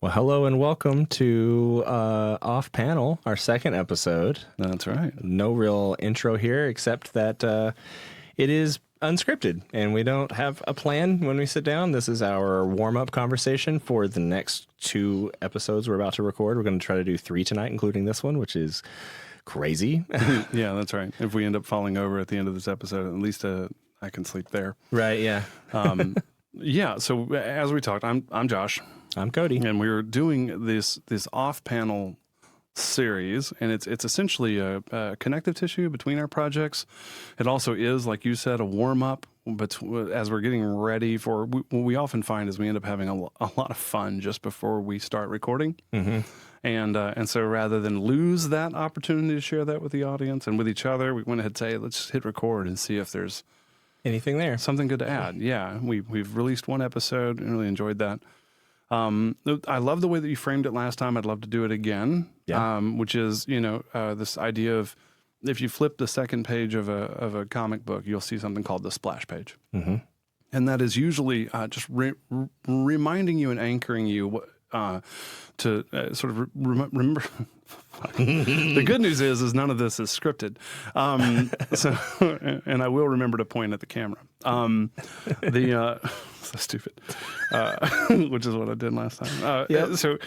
Well, hello and welcome to Off Panel, our second episode. That's right. No real intro here, except that it is unscripted, and we don't have a plan when we sit down. This is our warm-up conversation for the next 2 episodes we're about to record. We're going to try to do 3 tonight, including this one, which is crazy. Yeah, that's right. If we end up falling over at the end of this episode, at least I can sleep there. Right, yeah. Yeah, so as we talked, I'm Josh. I'm Cody. And we're doing this off-panel series, and it's essentially a connective tissue between our projects. It also is, like you said, a warm-up as we're getting ready for what we often find is we end up having a lot of fun just before we start recording. Mm-hmm. And so rather than lose that opportunity to share that with the audience and with each other, we went ahead and say, let's hit record and see if there's anything there. Something good to add. Yeah, we've released 1 episode and really enjoyed that. I love the way that you framed it last time. I'd love to do it again. Yeah. Which is, this idea of if you flip the second page of a comic book, you'll see something called the splash page. Mm-hmm. And that is usually just reminding you and anchoring you to sort of remember. The good news is none of this is scripted. And I will remember to point at the camera. So stupid, which is what I did last time. Yep. So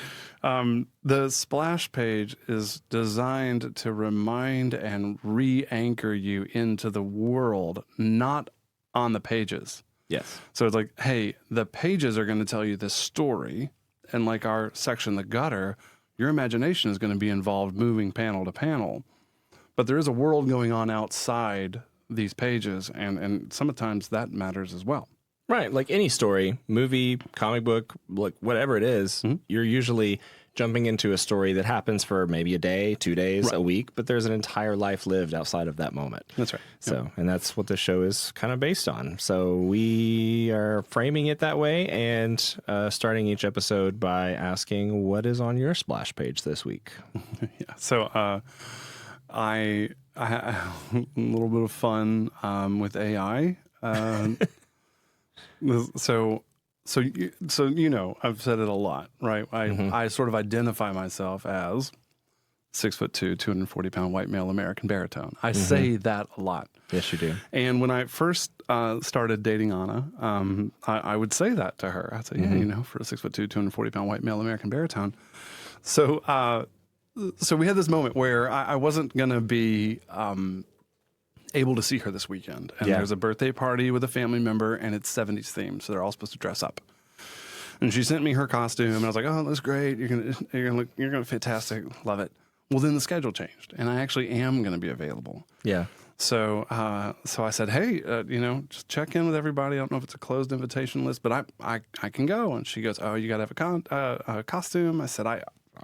the splash page is designed to remind and re-anchor you into the world, not on the pages. Yes. So it's like, hey, the pages are going to tell you this story, and like our section, the gutter, your imagination is going to be involved moving panel to panel. But there is a world going on outside these pages, and sometimes that matters as well. Right, like any story, movie, comic book, like whatever it is, you're usually jumping into a story that happens for maybe a day, 2 days, right, a week, but there's an entire life lived outside of that moment. That's right. So, Yep. And that's what the show is kind of based on. So we are framing it that way and starting each episode by asking, what is on your splash page this week? Yeah. So I had a little bit of fun with AI. So I've said it a lot, right? I sort of identify myself as 6'2", 240-pound white male American baritone. I say that a lot. Yes, you do. And when I first started dating Anna, I would say that to her. I'd say, yeah, for a 6'2", 240-pound white male American baritone. So we had this moment where I wasn't going to be able to see her this weekend, and there's a birthday party with a family member, and it's 70s themed, so they're all supposed to dress up. And she sent me her costume, and I was like, "Oh, that's great! You're gonna look fantastic, love it." Well, then the schedule changed, and I actually am going to be available. Yeah. So I said, "Hey, just check in with everybody. I don't know if it's a closed invitation list, but I can go." And she goes, "Oh, you got to have a costume." I said, "I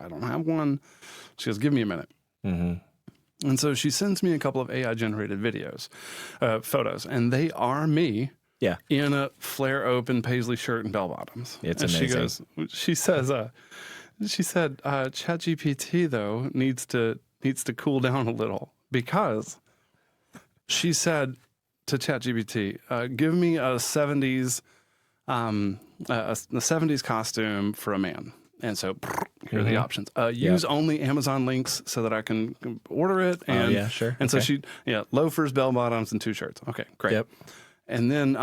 don't have one." She goes, "Give me a minute." Mm-hmm. And so she sends me a couple of AI-generated videos, photos, and they are me in a flare-open paisley shirt and bell-bottoms. It's and amazing. She said, ChatGPT, though, needs to cool down a little, because she said to ChatGPT, give me a 70s costume for a man. And so here are the options. Use only Amazon links so that I can order it. And, sure. And so loafers, bell bottoms, and 2 shirts. Okay, great. Yep. And then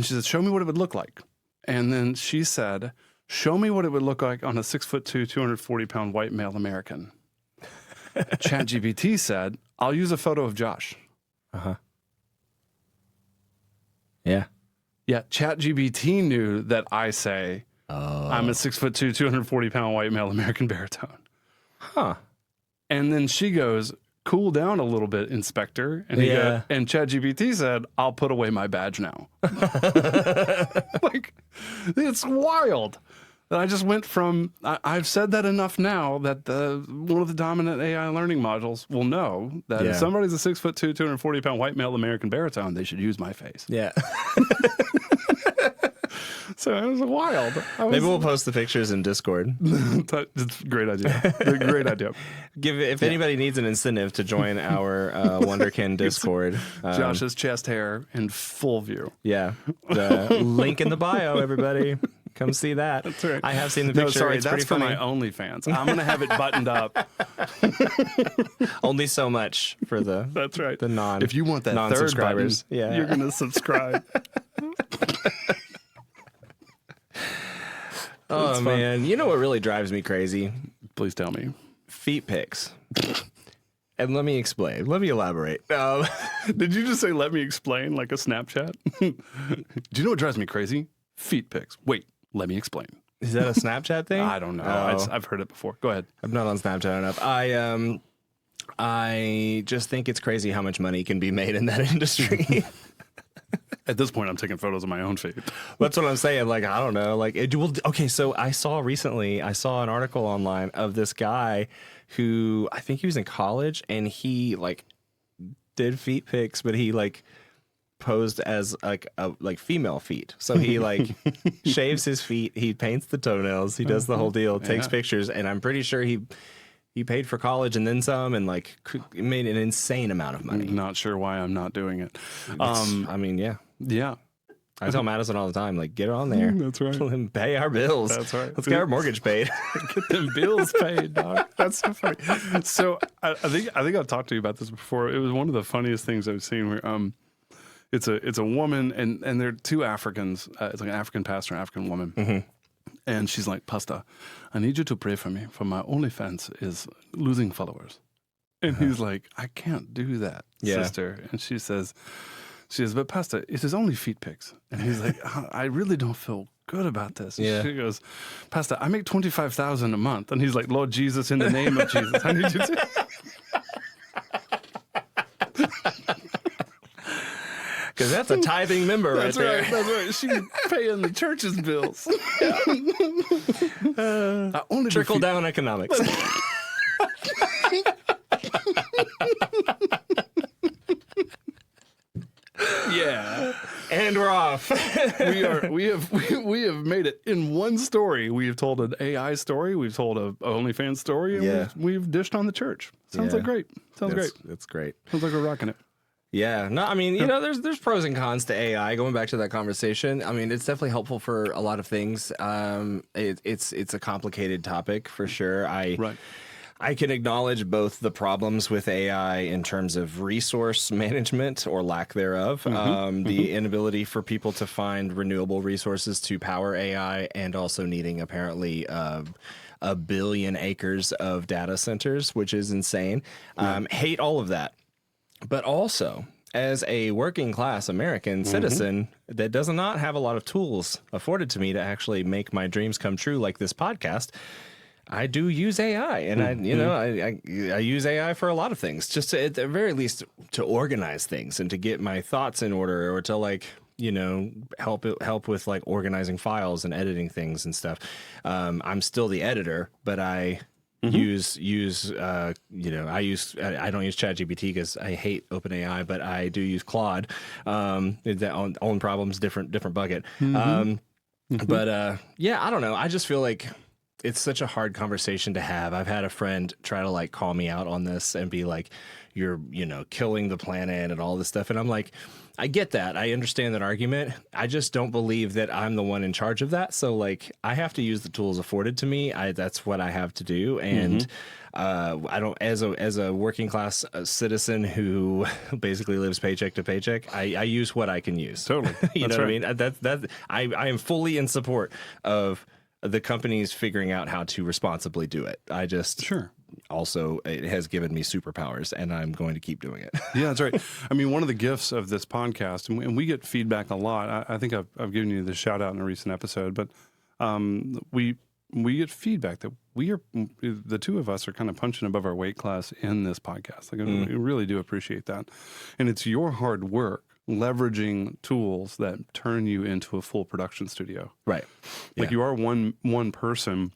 she said, show me what it would look like. And then she said, show me what it would look like on a 6'2", 240-pound white male American. ChatGPT said, I'll use a photo of Josh. Uh-huh. Yeah. Yeah, ChatGPT knew that I say, I'm a 6'2", 240-pound white male American baritone. Huh. And then she goes, cool down a little bit, Inspector. And and ChatGPT said, I'll put away my badge now. Like, it's wild. that I just went from, I've said that enough now that one of the dominant AI learning modules will know that if somebody's a 6'2", 240-pound white male American baritone, they should use my face. Yeah. So it was wild. Maybe we'll post the pictures in Discord. It's a great idea. Great idea. If anybody needs an incentive to join our Wonderkin Discord. Josh's chest hair in full view. Yeah. The link in the bio, everybody. Come see that. That's right. I have seen the picture. No, sorry, it's that's pretty for funny. my OnlyFans. I'm going to have it buttoned up. Only so much for the That's right. the non If you want that third button, non-subscribers. Yeah. you're going to subscribe. Oh man, you know what really drives me crazy? Please tell me. Feet pics. And let me explain. Let me elaborate. Did you just say, let me explain, like a Snapchat? Do you know what drives me crazy? Feet pics. Wait, let me explain. Is that a Snapchat thing? I don't know. Oh. I've heard it before. Go ahead. I'm not on Snapchat enough. I just think it's crazy how much money can be made in that industry. At this point, I'm taking photos of my own feet. That's what I'm saying. Like, I don't know. Like, okay. So I saw an article online of this guy who I think he was in college, and he like did feet pics, but he like posed as like female feet. So he like shaves his feet, he paints the toenails, he does the whole deal, takes pictures, and I'm pretty sure he paid for college and then some, and like made an insane amount of money. Not sure why I'm not doing it. I mean, yeah. Yeah. I tell Madison all the time, like, get on there. That's right. Let him pay our bills. That's right. Let's get our mortgage paid. Get them bills paid, dog. That's so funny. So I think I've talked to you about this before. It was one of the funniest things I've seen where it's a woman and they're two Africans. It's like an African pastor and African woman. Mm-hmm. And she's like, Pastor, I need you to pray for me, for my OnlyFans is losing followers. And he's like, I can't do that, sister. And she says, but Pastor, it is only feet pics. And he's like, I really don't feel good about this. And she goes, Pastor, I make $25,000 a month. And he's like, Lord Jesus, in the name of Jesus, I need you to. Because that's a tithing member right there. That's right. She's paying the church's bills. Trickle down economics. Yeah. And we're off. We have made it in one story. We have told an AI story. We've told a OnlyFans story, and we've dished on the church. Sounds like great. Great. It's great. Sounds like we're rocking it. Yeah. No, I mean, there's pros and cons to AI. Going back to that conversation, I mean, it's definitely helpful for a lot of things. It's a complicated topic for sure. I can acknowledge both the problems with AI in terms of resource management or lack thereof, the inability for people to find renewable resources to power AI, and also needing apparently a billion acres of data centers, which is insane. Hate all of that. But also, as a working class American citizen that does not have a lot of tools afforded to me to actually make my dreams come true, like this podcast, I do use AI, and I use AI for a lot of things, just to, at the very least, to organize things and to get my thoughts in order, or to help with like organizing files and editing things and stuff. I'm still the editor, but I I don't use ChatGPT because I hate OpenAI, but I do use Claude. Own problems, different bucket. But I don't know. I just feel like it's such a hard conversation to have. I've had a friend try to like call me out on this and be like, you're, killing the planet and all this stuff. And I'm like, I get that. I understand that argument. I just don't believe that I'm the one in charge of that. So like, I have to use the tools afforded to me. That's what I have to do. And I don't, as a working class citizen who basically lives paycheck to paycheck, I use what I can use. Totally. You know what I mean? I am fully in support of the companies figuring out how to responsibly do it. I just also, it has given me superpowers, and I'm going to keep doing it. Yeah, that's right. I mean, one of the gifts of this podcast, and we get feedback a lot. I think I've given you the shout out in a recent episode, but we get feedback that the two of us are kind of punching above our weight class in this podcast. Like, we really do appreciate that. And it's your hard work leveraging tools that turn you into a full production studio. Right. Like you are one person,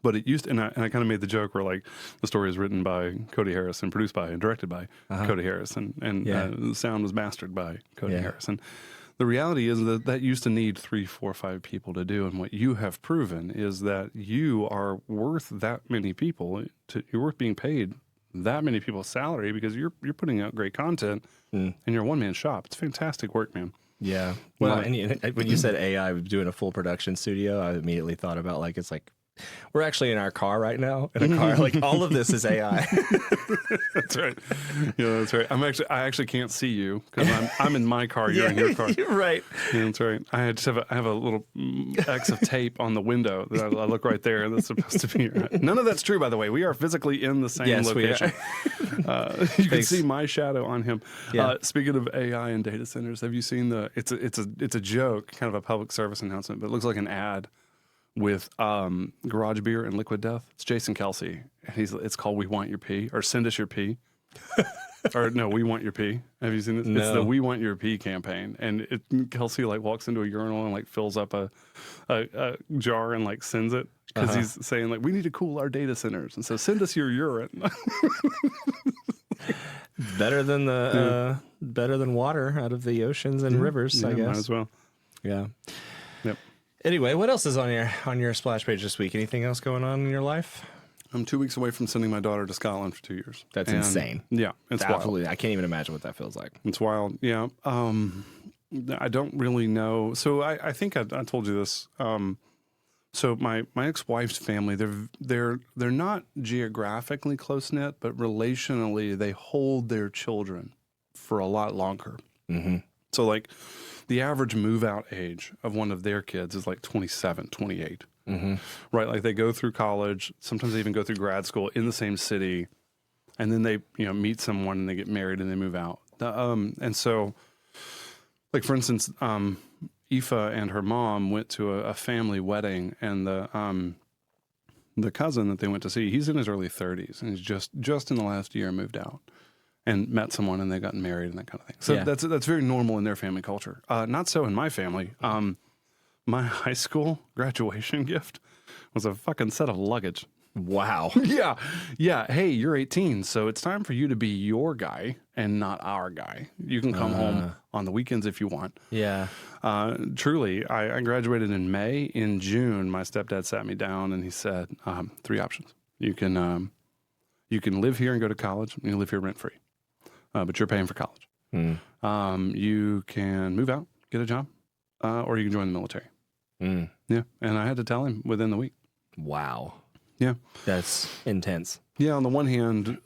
but it used to, and I kind of made the joke where like the story is written by Cody Harris and produced by and directed by Cody Harris, and the sound was mastered by Cody Harris. And the reality is that used to need 3, 4, 5 people to do. And what you have proven is that you are worth that many people. You're worth being paid that many people's salary because you're putting out great content and you're a one-man shop. It's fantastic work, man. Yeah. Well, Like- and when you said AI doing a full production studio, I immediately thought about like it's like we're actually in our car right now. In a car, like all of this is AI. That's right. Yeah, that's right. I actually can't see you because I'm in my car. You're in your car. You're right. Yeah, that's right. I have a little X of tape on the window that I look right there, and that's supposed to be. None of that's true, by the way. We are phically in the same Yes, location. You can Thanks. see my shadow on him. Yeah. Speaking of AI and data centers, have you seen it's a joke, kind of a public service announcement, but it looks like an ad with Garage Beer and Liquid Death. It's Jason Kelsey. It's called "We Want Your Pee" or "Send Us Your Pee." Or no, "We Want Your Pee." Have you seen this? No. It's the "We Want Your Pee" campaign, and Kelsey like walks into a urinal and like fills up a jar and like sends it because he's saying like we need to cool our data centers, and so send us your urine. Better than better than water out of the oceans and rivers, I Yeah, guess. might as well. Yeah. Yep. Anyway, what else is on your splash page this week? Anything else going on in your life? I'm 2 weeks away from sending my daughter to Scotland for 2 years. That's And, insane. Yeah, it's wild. Absolutely. I can't even imagine what that feels like. It's wild. Yeah. I don't really know. So I think I told you this. So my ex-wife's family, they're not geographically close knit, but relationally they hold their children for a lot longer. Mm-hmm. So like the average move out age of one of their kids is like 27, 28. Mm-hmm. Right? Like they go through college, sometimes they even go through grad school in the same city, and then they meet someone and they get married and they move out. And so, like for instance, Aoife and her mom went to a family wedding, and the cousin that they went to see, he's in his early 30s, and he's just in the last year moved out and met someone, and they got married and that kind of thing. So Yeah. that's very normal in their family culture. Not so in my family. My high school graduation gift was a fucking set of luggage. Wow. Yeah. Yeah. Hey, you're 18, so it's time for you to be your guy and not our guy. You can come home on the weekends if you want. Yeah. Truly, I graduated in May. In June, my stepdad sat me down and he said, 3 options. You can live here and go to college. You can live here rent free, but you're paying for college. You can move out, get a job, or you can join the military. Yeah. And I had to tell him within the week. Wow. Yeah. That's intense. Yeah, on the one hand,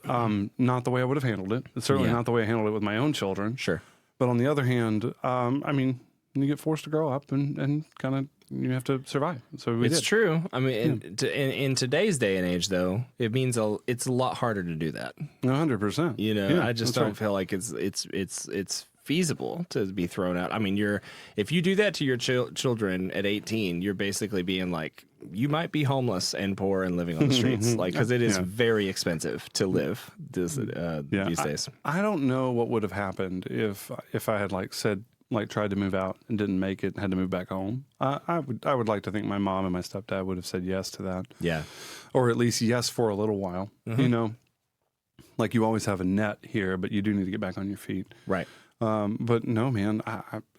not the way I would have handled it. It's certainly Yeah. not the way I handled it with my own children. Sure. But on the other hand, I mean, you get forced to grow up and kind of you have to survive. So we It's did. true. I mean, in today's day and age, though, it means it's a lot harder to do that. 100%. I just that's don't right. feel like it's feasible to be thrown out. I mean, if you do that to your children at 18, you're basically being like, you might be homeless and poor and living on the streets, like because it is very expensive to live these days. I don't know what would have happened if I had tried to move out and didn't make it and had to move back home. I would like to think my mom and my stepdad would have said yes to that. Yeah. Or at least yes for a little while. Like you always have a net here, but you do need to get back on your feet. Right. But no, man,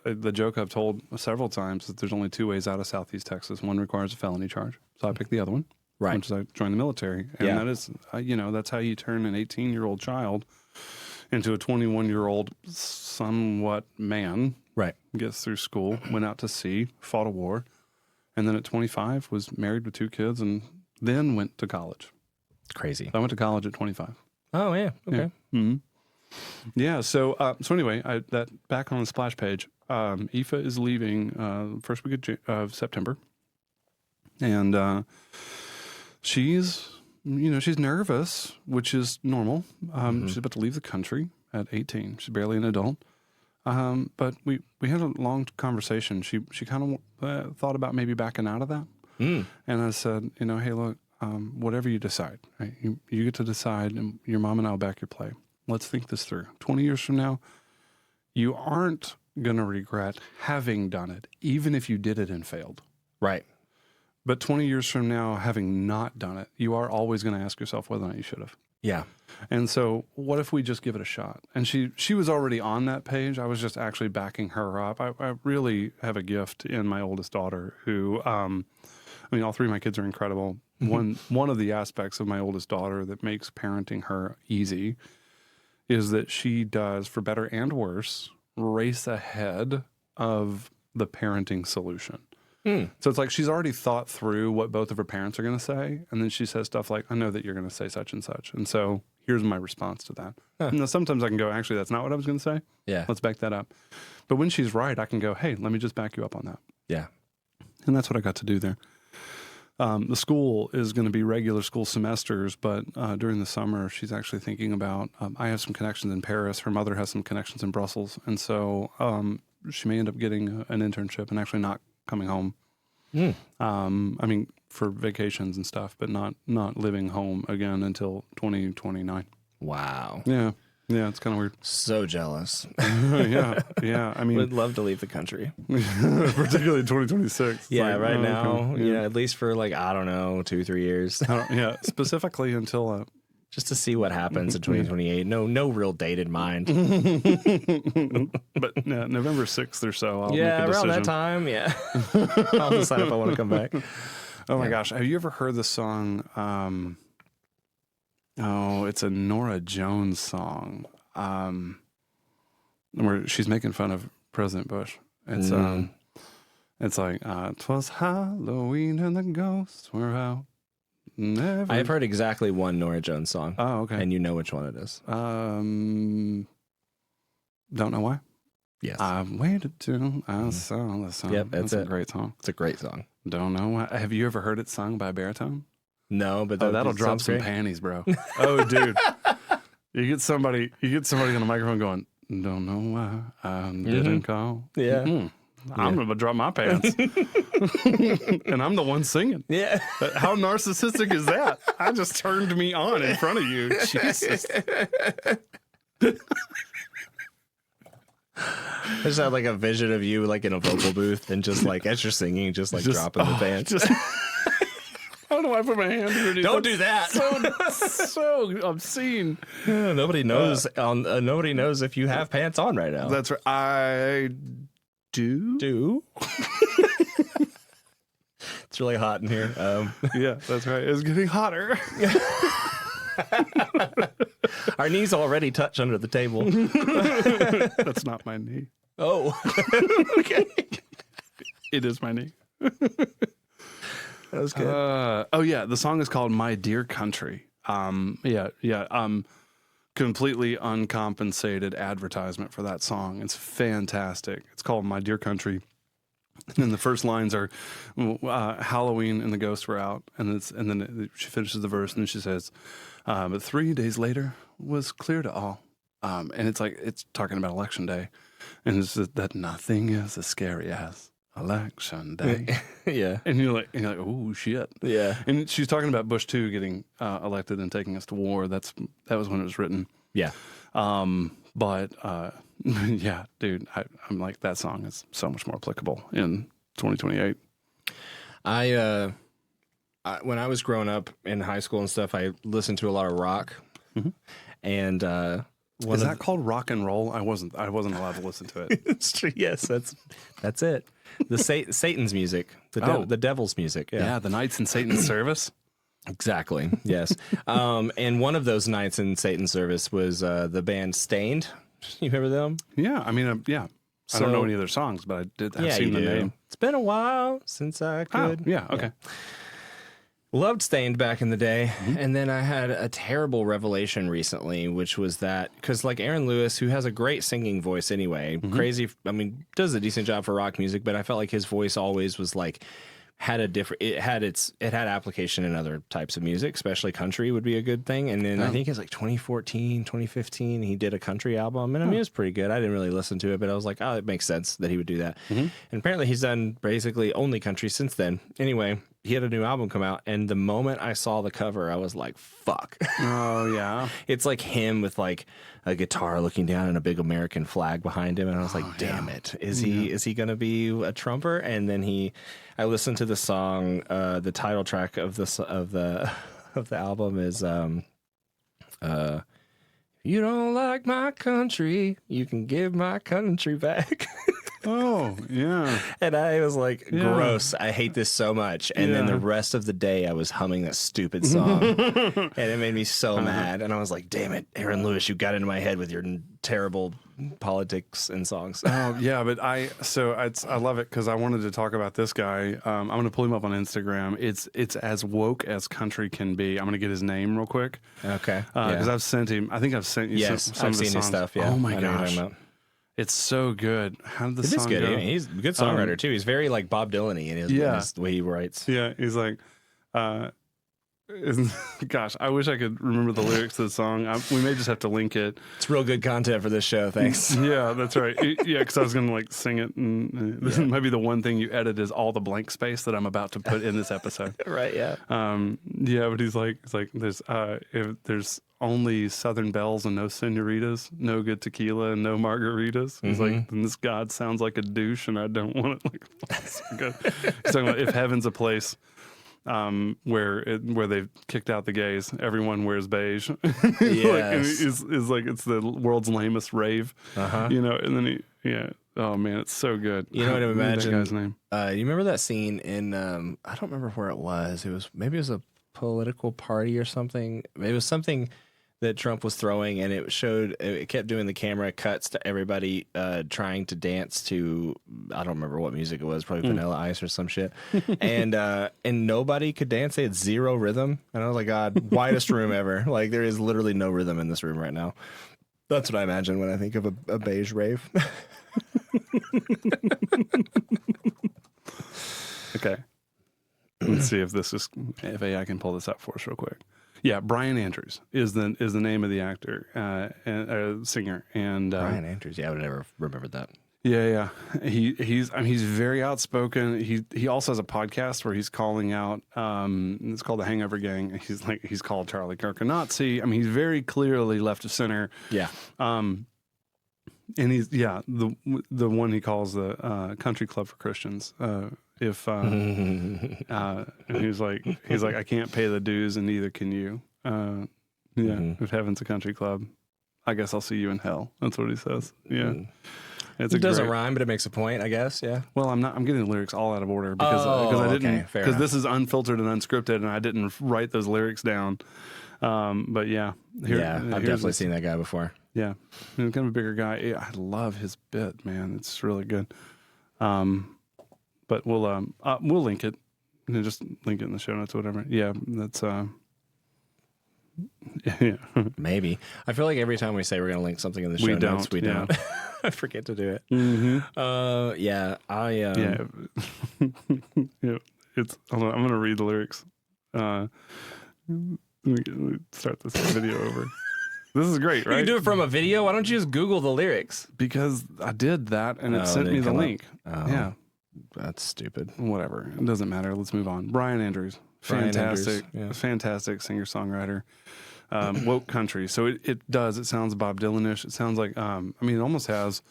the joke I've told several times is that there's only 2 ways out of Southeast Texas. One requires a felony charge. So I picked the other one, Right. which is I joined the military. And that is, that's how you turn an 18-year-old child into a 21-year-old somewhat man. Right. Gets through school, went out to sea, fought a war, and then at 25 was married with 2 kids and then went to college. It's crazy. So I went to college at 25. Oh, yeah. Okay. Yeah. Mm-hmm. Yeah. So anyway, that back on the splash page, Aoife is leaving first week of September, and she's nervous, which is normal. She's about to leave the country at 18. She's barely an adult. But we had a long conversation. She kind of thought about maybe backing out of that. And I said, hey, look, whatever you decide, right? You get to decide, and your mom and I will back your play. Let's think this through. 20 years from now, you aren't going to regret having done it, even if you did it and failed. Right. But 20 years from now, having not done it, you are always going to ask yourself whether or not you should have. Yeah. And so what if we just give it a shot? And she was already on that page. I was just actually backing her up. I really have a gift in my oldest daughter who, all 3 of my kids are incredible. One of the aspects of my oldest daughter that makes parenting her easy is that she does, for better and worse, race ahead of the parenting solution. So it's like she's already thought through what both of her parents are going to say. And then she says stuff like, I know that you're going to say such and such. And so here's my response to that. Now, sometimes I can go, actually, that's not what I was going to say. Yeah. Let's back that up. But when she's right, I can go, hey, let me just back you up on that. Yeah. And that's what I got to do there. The school is going to be regular school semesters, but during the summer, she's actually thinking about, I have some connections in Paris. Her mother has some connections in Brussels. And so she may end up getting an internship and actually not coming home. I mean, for vacations and stuff, but not living home again until 2029. Wow. Yeah. Yeah, it's kind of weird. So jealous. Yeah. I mean, Would love to leave the country. particularly 2026. Yeah, like, right now, okay, you know, at least for like, I don't know, 2-3 years. yeah, specifically until Just to see what happens in 2028. No real date in mind. but yeah, November 6th or so, I'll Yeah, make a around decision. that time, yeah. I'll decide if I want to come back. Oh my gosh, have you ever heard the song? It's a Norah Jones song, where she's making fun of President Bush. It's like, 'twas Halloween and the ghosts were out. I have heard exactly one Norah Jones song. Oh, okay. And you know which one it is. Don't know why. Yes. I waited till I saw the song. Yep, that's a it. great song. It's a great song. Don't know why. Have you ever heard it sung by a baritone? No, but That'll drop sounds some great. panties, bro. Oh, dude. You get somebody on the microphone going, don't know why I didn't call. Yeah. I'm going to drop my pants. And I'm the one singing. Yeah. How narcissistic is that? I just turned me on in front of you. Jesus. I just had like a vision of you like in a vocal booth and just like as you're singing, just like dropping the pants. How do I put my hand underneath? Don't do that. So obscene. Yeah, nobody knows. Nobody knows if you have pants on right now. That's right. I do. It's really hot in here. Yeah, that's right. It's getting hotter. Our knees already touch under the table. That's not my knee. Oh, okay. It is my knee. That was good. Oh yeah, the song is called "My Dear Country." Completely uncompensated advertisement for that song. It's fantastic. It's called "My Dear Country," and the first lines are Halloween and the ghosts were out, and then she finishes the verse and then she says, "But 3 days later was clear to all," and it's talking about election day, and it's that nothing is as scary as election day. Yeah. And you're like, oh shit. Yeah. And she's talking about Bush too getting elected and taking us to war. That was when it was written. Yeah. But yeah, dude, I'm like, that song is so much more applicable in 2028. When I was growing up in high school and stuff, I listened to a lot of rock, and is that called rock and roll? I wasn't allowed to listen to it. It's true. Yes, that's it. The Satan's music, the devil's music. Yeah, the nights in Satan's service. Exactly. Yes. And one of those nights in Satan's service was the band Stained. You remember them? Yeah. I mean, yeah. I don't know any of their songs, but I've seen the name. It's been a while since I could. Oh, yeah. Okay. Loved Stained back in the day, and then I had a terrible revelation recently, which was that, because like Aaron Lewis, who has a great singing voice anyway, crazy, I mean, does a decent job for rock music, but I felt like his voice always was like, it had application in other types of music, especially country would be a good thing. And then I think it's like 2014, 2015, he did a country album, and I mean, it was pretty good. I didn't really listen to it, but I was like, oh, it makes sense that he would do that. And apparently he's done basically only country since then. Anyway, he had a new album come out, and the moment I saw the cover, I was like, fuck. Oh, yeah. It's like him with like a guitar looking down and a big American flag behind him. And I was like, damn it. Is he going to be a trumper? And then I listened to the song, the title track of the album is, if you don't like my country, you can give my country back. Oh, yeah. And I was like, gross. I hate this so much. And then the rest of the day I was humming that stupid song. And it made me so mad. And I was like, damn it, Aaron Lewis, you got into my head with your terrible politics and songs. Oh, yeah. But I love it because I wanted to talk about this guy. I'm going to pull him up on Instagram. It's as woke as country can be. I'm going to get his name real quick. Okay. Because I've sent him, I think I've sent you some I've of seen his his songs. stuff. Yeah. Oh my I know what you're gosh. talking about. It's so good. How did the song good. go? He's a good songwriter too. He's very like Bob Dylan-y in his the way he writes. Yeah, he's like, gosh, I wish I could remember the lyrics to the song. We may just have to link it. It's real good content for this show. Thanks. Yeah, that's right. Yeah, because I was going to like sing it. And this might be the one thing you edit is all the blank space that I'm about to put in this episode. Right. Yeah. Yeah, but he's like, there's if there's only Southern belles and no senoritas, no good tequila and no margaritas. He's like, then this God sounds like a douche, and I don't want it. Like, that's so good. He's talking about if heaven's a place where they've kicked out the gays, everyone wears beige. Yes. is like it's the world's lamest rave. You know, and then oh man, it's so good. You know what I imagine? That guy's name. You remember that scene in I don't remember where it was. Maybe it was a political party or something. It was something that Trump was throwing, and it kept doing the camera cuts to everybody trying to dance to, I don't remember what music it was, probably Vanilla Ice or some shit. And nobody could dance. They had zero rhythm. And I was like, God, widest room ever. Like, there is literally no rhythm in this room right now. That's what I imagine when I think of a beige rave. Okay. Let's see if AI can pull this up for us real quick. Yeah, Brian Andrews is the name of the actor and singer. And Brian Andrews. Yeah, I would never remembered that. Yeah. He's very outspoken. He also has a podcast where he's calling out. It's called The Hangover Gang. He's called Charlie Kirk a Nazi. I mean, he's very clearly left of center. Yeah. And he's the one he calls the Country Club for Christians. If and he's like I can't pay the dues and neither can you. If heaven's a country club, I guess I'll see you in hell. That's what he says. Yeah. It doesn't rhyme, but it makes a point, I guess. Yeah. Well, I'm getting the lyrics all out of order because I didn't, because this is unfiltered and unscripted, and I didn't write those lyrics down. But yeah, I've definitely seen that guy before. Yeah, he's kind of a bigger guy. I love his bit, man. It's really good. But we'll link it. And just link it in the show notes or whatever. Yeah, that's yeah. Maybe. I feel like every time we say we're going to link something in the show notes, we don't. I forget to do it. Yeah. It's. Hold on. I'm going to read the lyrics. Let me start this video over. This is great, right? You can do it from a video. Why don't you just Google the lyrics? Because I did that, and it sent me the link. Yeah. That's stupid. Whatever. It doesn't matter. Let's move on. Brian Andrews. Fantastic. Fantastic singer-songwriter. Woke country. So it sounds Bob Dylan-ish. It sounds like, it almost has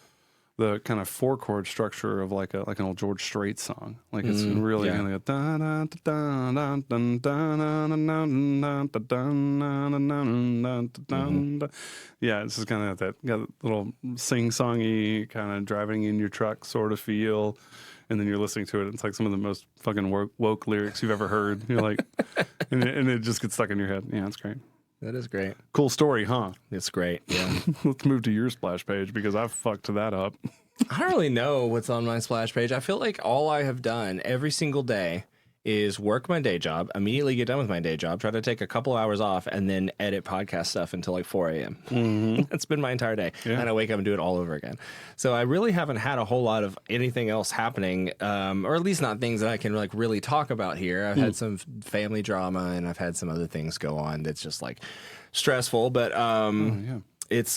the kind of 4-chord structure of like an old George Strait song. Like it's really kind of it's just kind of that got a little sing-songy kind of driving in your truck sort of feel. And then you're listening to it. It's like some of the most fucking woke lyrics you've ever heard. You're like, and it just gets stuck in your head. Yeah, it's great. That is great. Cool story, huh? It's great. Yeah. Let's move to your splash page because I fucked that up. I don't really know what's on my splash page. I feel like all I have done every single day is work my day job, immediately get done with my day job, try to take a couple hours off, and then edit podcast stuff until like 4 a.m. That's been my entire day. Yeah. And I wake up and do it all over again. So I really haven't had a whole lot of anything else happening, or at least not things that I can like really talk about here. I've had some family drama, and I've had some other things go on that's just like stressful, but it's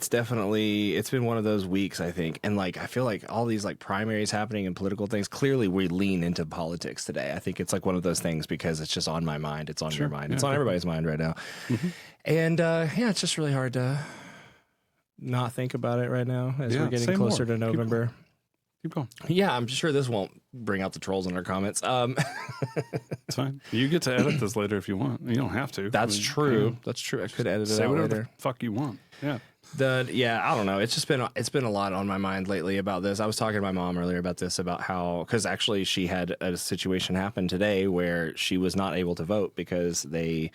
definitely, it's been one of those weeks, I think. And like, I feel like all these like primaries happening and political things, clearly we lean into politics today. I think it's like one of those things because it's just on my mind. It's on your mind. It's on everybody's mind right now. And it's just really hard to not think about it right now as we're getting closer to November. Keep going. Yeah, I'm sure this won't bring out the trolls in our comments. It's fine. You get to edit this later if you want. You don't have to. That's true. That's true. I could edit it Say out whatever later. the fuck you want. Yeah. I don't know. It's been a lot on my mind lately about this. I was talking to my mom earlier about this, about how, because actually she had a situation happen today where she was not able to vote because they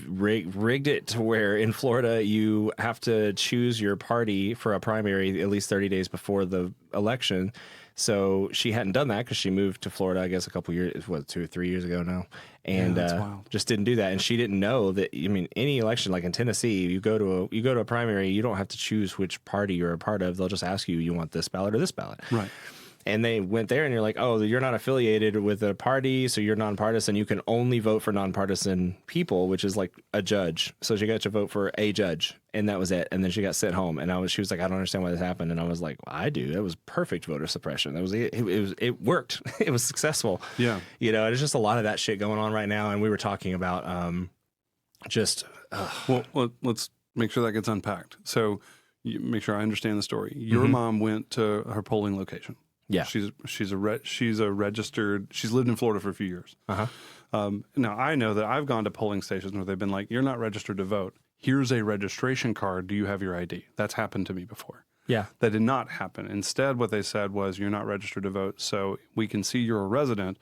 rigged it to where in Florida you have to choose your party for a primary at least 30 days before the election. So she hadn't done that because she moved to Florida, I guess, a couple years, 2 or 3 years ago now, and just didn't do that. And she didn't know that. I mean, any election, like in Tennessee, you go to a primary, you don't have to choose which party you're a part of. They'll just ask you want this ballot or this ballot. Right. And they went there, and you're like, oh, you're not affiliated with a party, so you're nonpartisan. You can only vote for nonpartisan people, which is like a judge. So she got to vote for a judge, and that was it. And then she got sent home, and she was like, I don't understand why this happened. And I was like, well, I do. That was perfect voter suppression. That was it worked. It was successful. Yeah. There's just a lot of that shit going on right now. And we were talking about Well, let's make sure that gets unpacked. So you make sure I understand the story. Your mom went to her polling location. Yeah. She's a registered. She's lived in Florida for a few years. Now I know that I've gone to polling stations where they've been like, "You're not registered to vote. Here's a registration card. Do you have your ID?" That's happened to me before. Yeah. That did not happen. Instead, what they said was, "You're not registered to vote, so we can see you're a resident,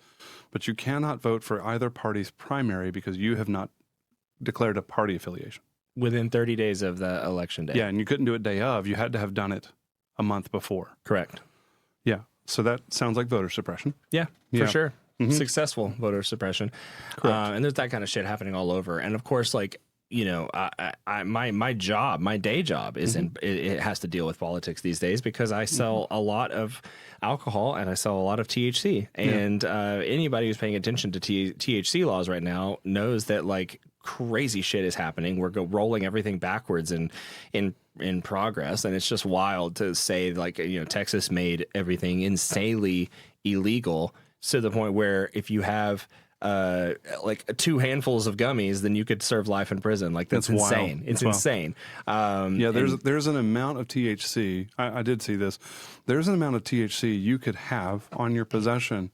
but you cannot vote for either party's primary because you have not declared a party affiliation Within 30 days of the election day." Yeah, and you couldn't do it day of. You had to have done it a month before. Correct. Yeah. So that sounds like voter suppression. Yeah, for sure. Successful voter suppression. And there's that kind of shit happening all over. And of course, like, my job, my day job is it has to deal with politics these days because I sell a lot of alcohol and I sell a lot of THC. And anybody who's paying attention to THC laws right now knows that like crazy shit is happening. We're rolling everything backwards in progress, and it's just wild to say like Texas made everything insanely illegal to the point where if you have like 2 handfuls of gummies, then you could serve life in prison. Like that's insane. Wild. It's insane. There's an amount of THC. I did see this. There's an amount of THC you could have on your possession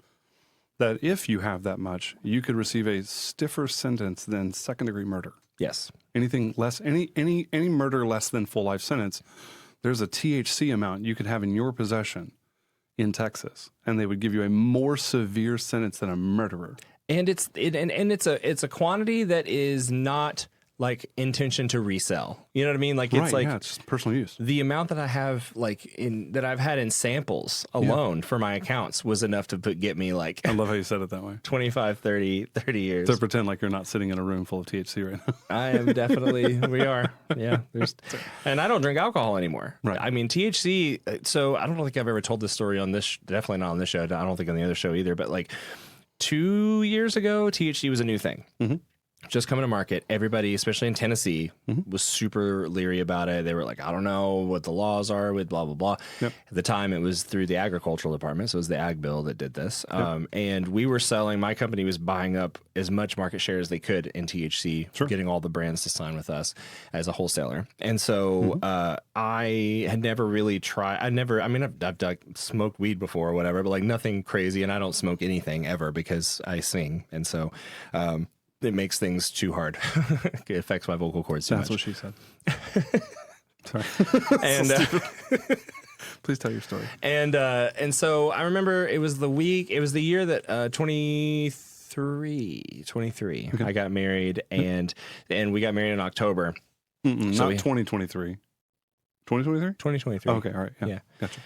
that if you have that much, you could receive a stiffer sentence than second-degree murder. Yes. Anything less, any murder less than full life sentence, there's a THC amount you could have in your possession in Texas, and they would give you a more severe sentence than a murderer. And it's a quantity that is not like intention to resell. You know what I mean? Like it's like it's just personal use. The amount that I have that I've had in samples alone for my accounts was enough to get me like I love how you said it that way. 25, 30 years. To pretend like you're not sitting in a room full of THC right now. I am definitely, we are. Yeah. And I don't drink alcohol anymore. Right. I mean, THC, so I don't think I've ever told this story on this, definitely not on this show. I don't think on the other show either, but like 2 years ago, THC was a new thing. Just coming to market. Everybody, especially in Tennessee, was super leery about it. They were like, I don't know what the laws are with blah, blah, blah. Yep. At the time, it was through the agricultural department. So it was the ag bill that did this. And we were selling, my company was buying up as much market share as they could in THC, getting all the brands to sign with us as a wholesaler. And so I had never really tried, I've smoked weed before or whatever, but like nothing crazy. And I don't smoke anything ever because I sing. And so, it makes things too hard. It affects my vocal cords too much. That's what she said. Sorry. And please tell your story. And so I remember it was the year that 23 I got married, and we got married in October. So not 2023. 2023? 2023. Okay, all right. Yeah. Gotcha.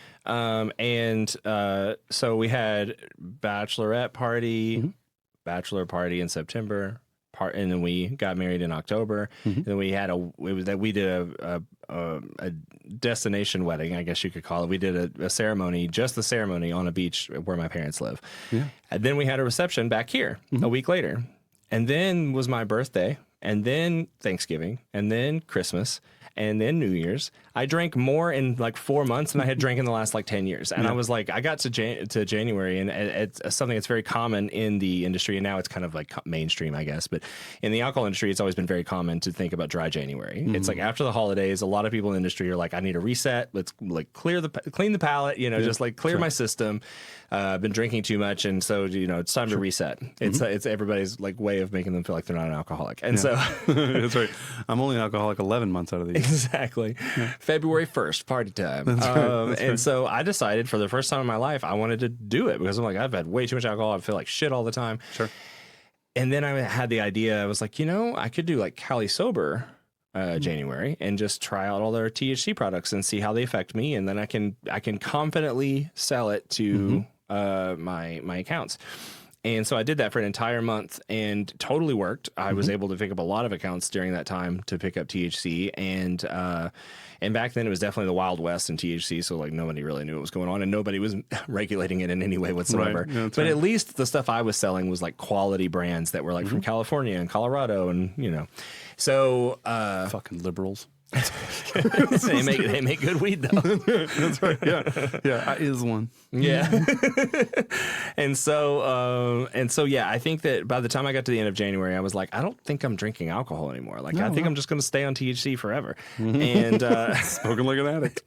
So we had bachelorette party, bachelor party in September, and then we got married in October. And then we did a destination wedding, I guess you could call it. We did a ceremony, just the ceremony on a beach where my parents live. Yeah. And then we had a reception back here a week later. And then was my birthday, and then Thanksgiving, and then Christmas, and then New Year's. I drank more in like 4 months than I had drank in the last like 10 years. And I was like, I got to January, and it's something that's very common in the industry. And now it's kind of like mainstream, I guess. But in the alcohol industry, it's always been very common to think about dry January. It's like after the holidays, a lot of people in the industry are like, I need a reset. Let's like clean the palate, just like clear my system. I've been drinking too much. And so, it's time to reset. It's everybody's like way of making them feel like they're not an alcoholic. And so that's right. I'm only an alcoholic 11 months out of the year. Exactly. Yeah. February 1st, party time. That's right. So I decided for the first time in my life, I wanted to do it because I'm like, I've had way too much alcohol. I feel like shit all the time. Sure. And then I had the idea, I was like, I could do like Cali Sober January and just try out all their THC products and see how they affect me. And then I can confidently sell it to my accounts. And so I did that for an entire month and totally worked. I was able to pick up a lot of accounts during that time to pick up THC. And back then it was definitely the Wild West in THC. So like nobody really knew what was going on and nobody was regulating it in any way whatsoever. Right. Yeah, but at least the stuff I was selling was like quality brands that were like from California and Colorado and, so. Fucking liberals. they make good weed though. That's right. Yeah. I is one. Yeah. and so I think that by the time I got to the end of January, I was like, I don't think I'm drinking alcohol anymore. Like I think I'm just going to stay on THC forever. And spoken like an addict.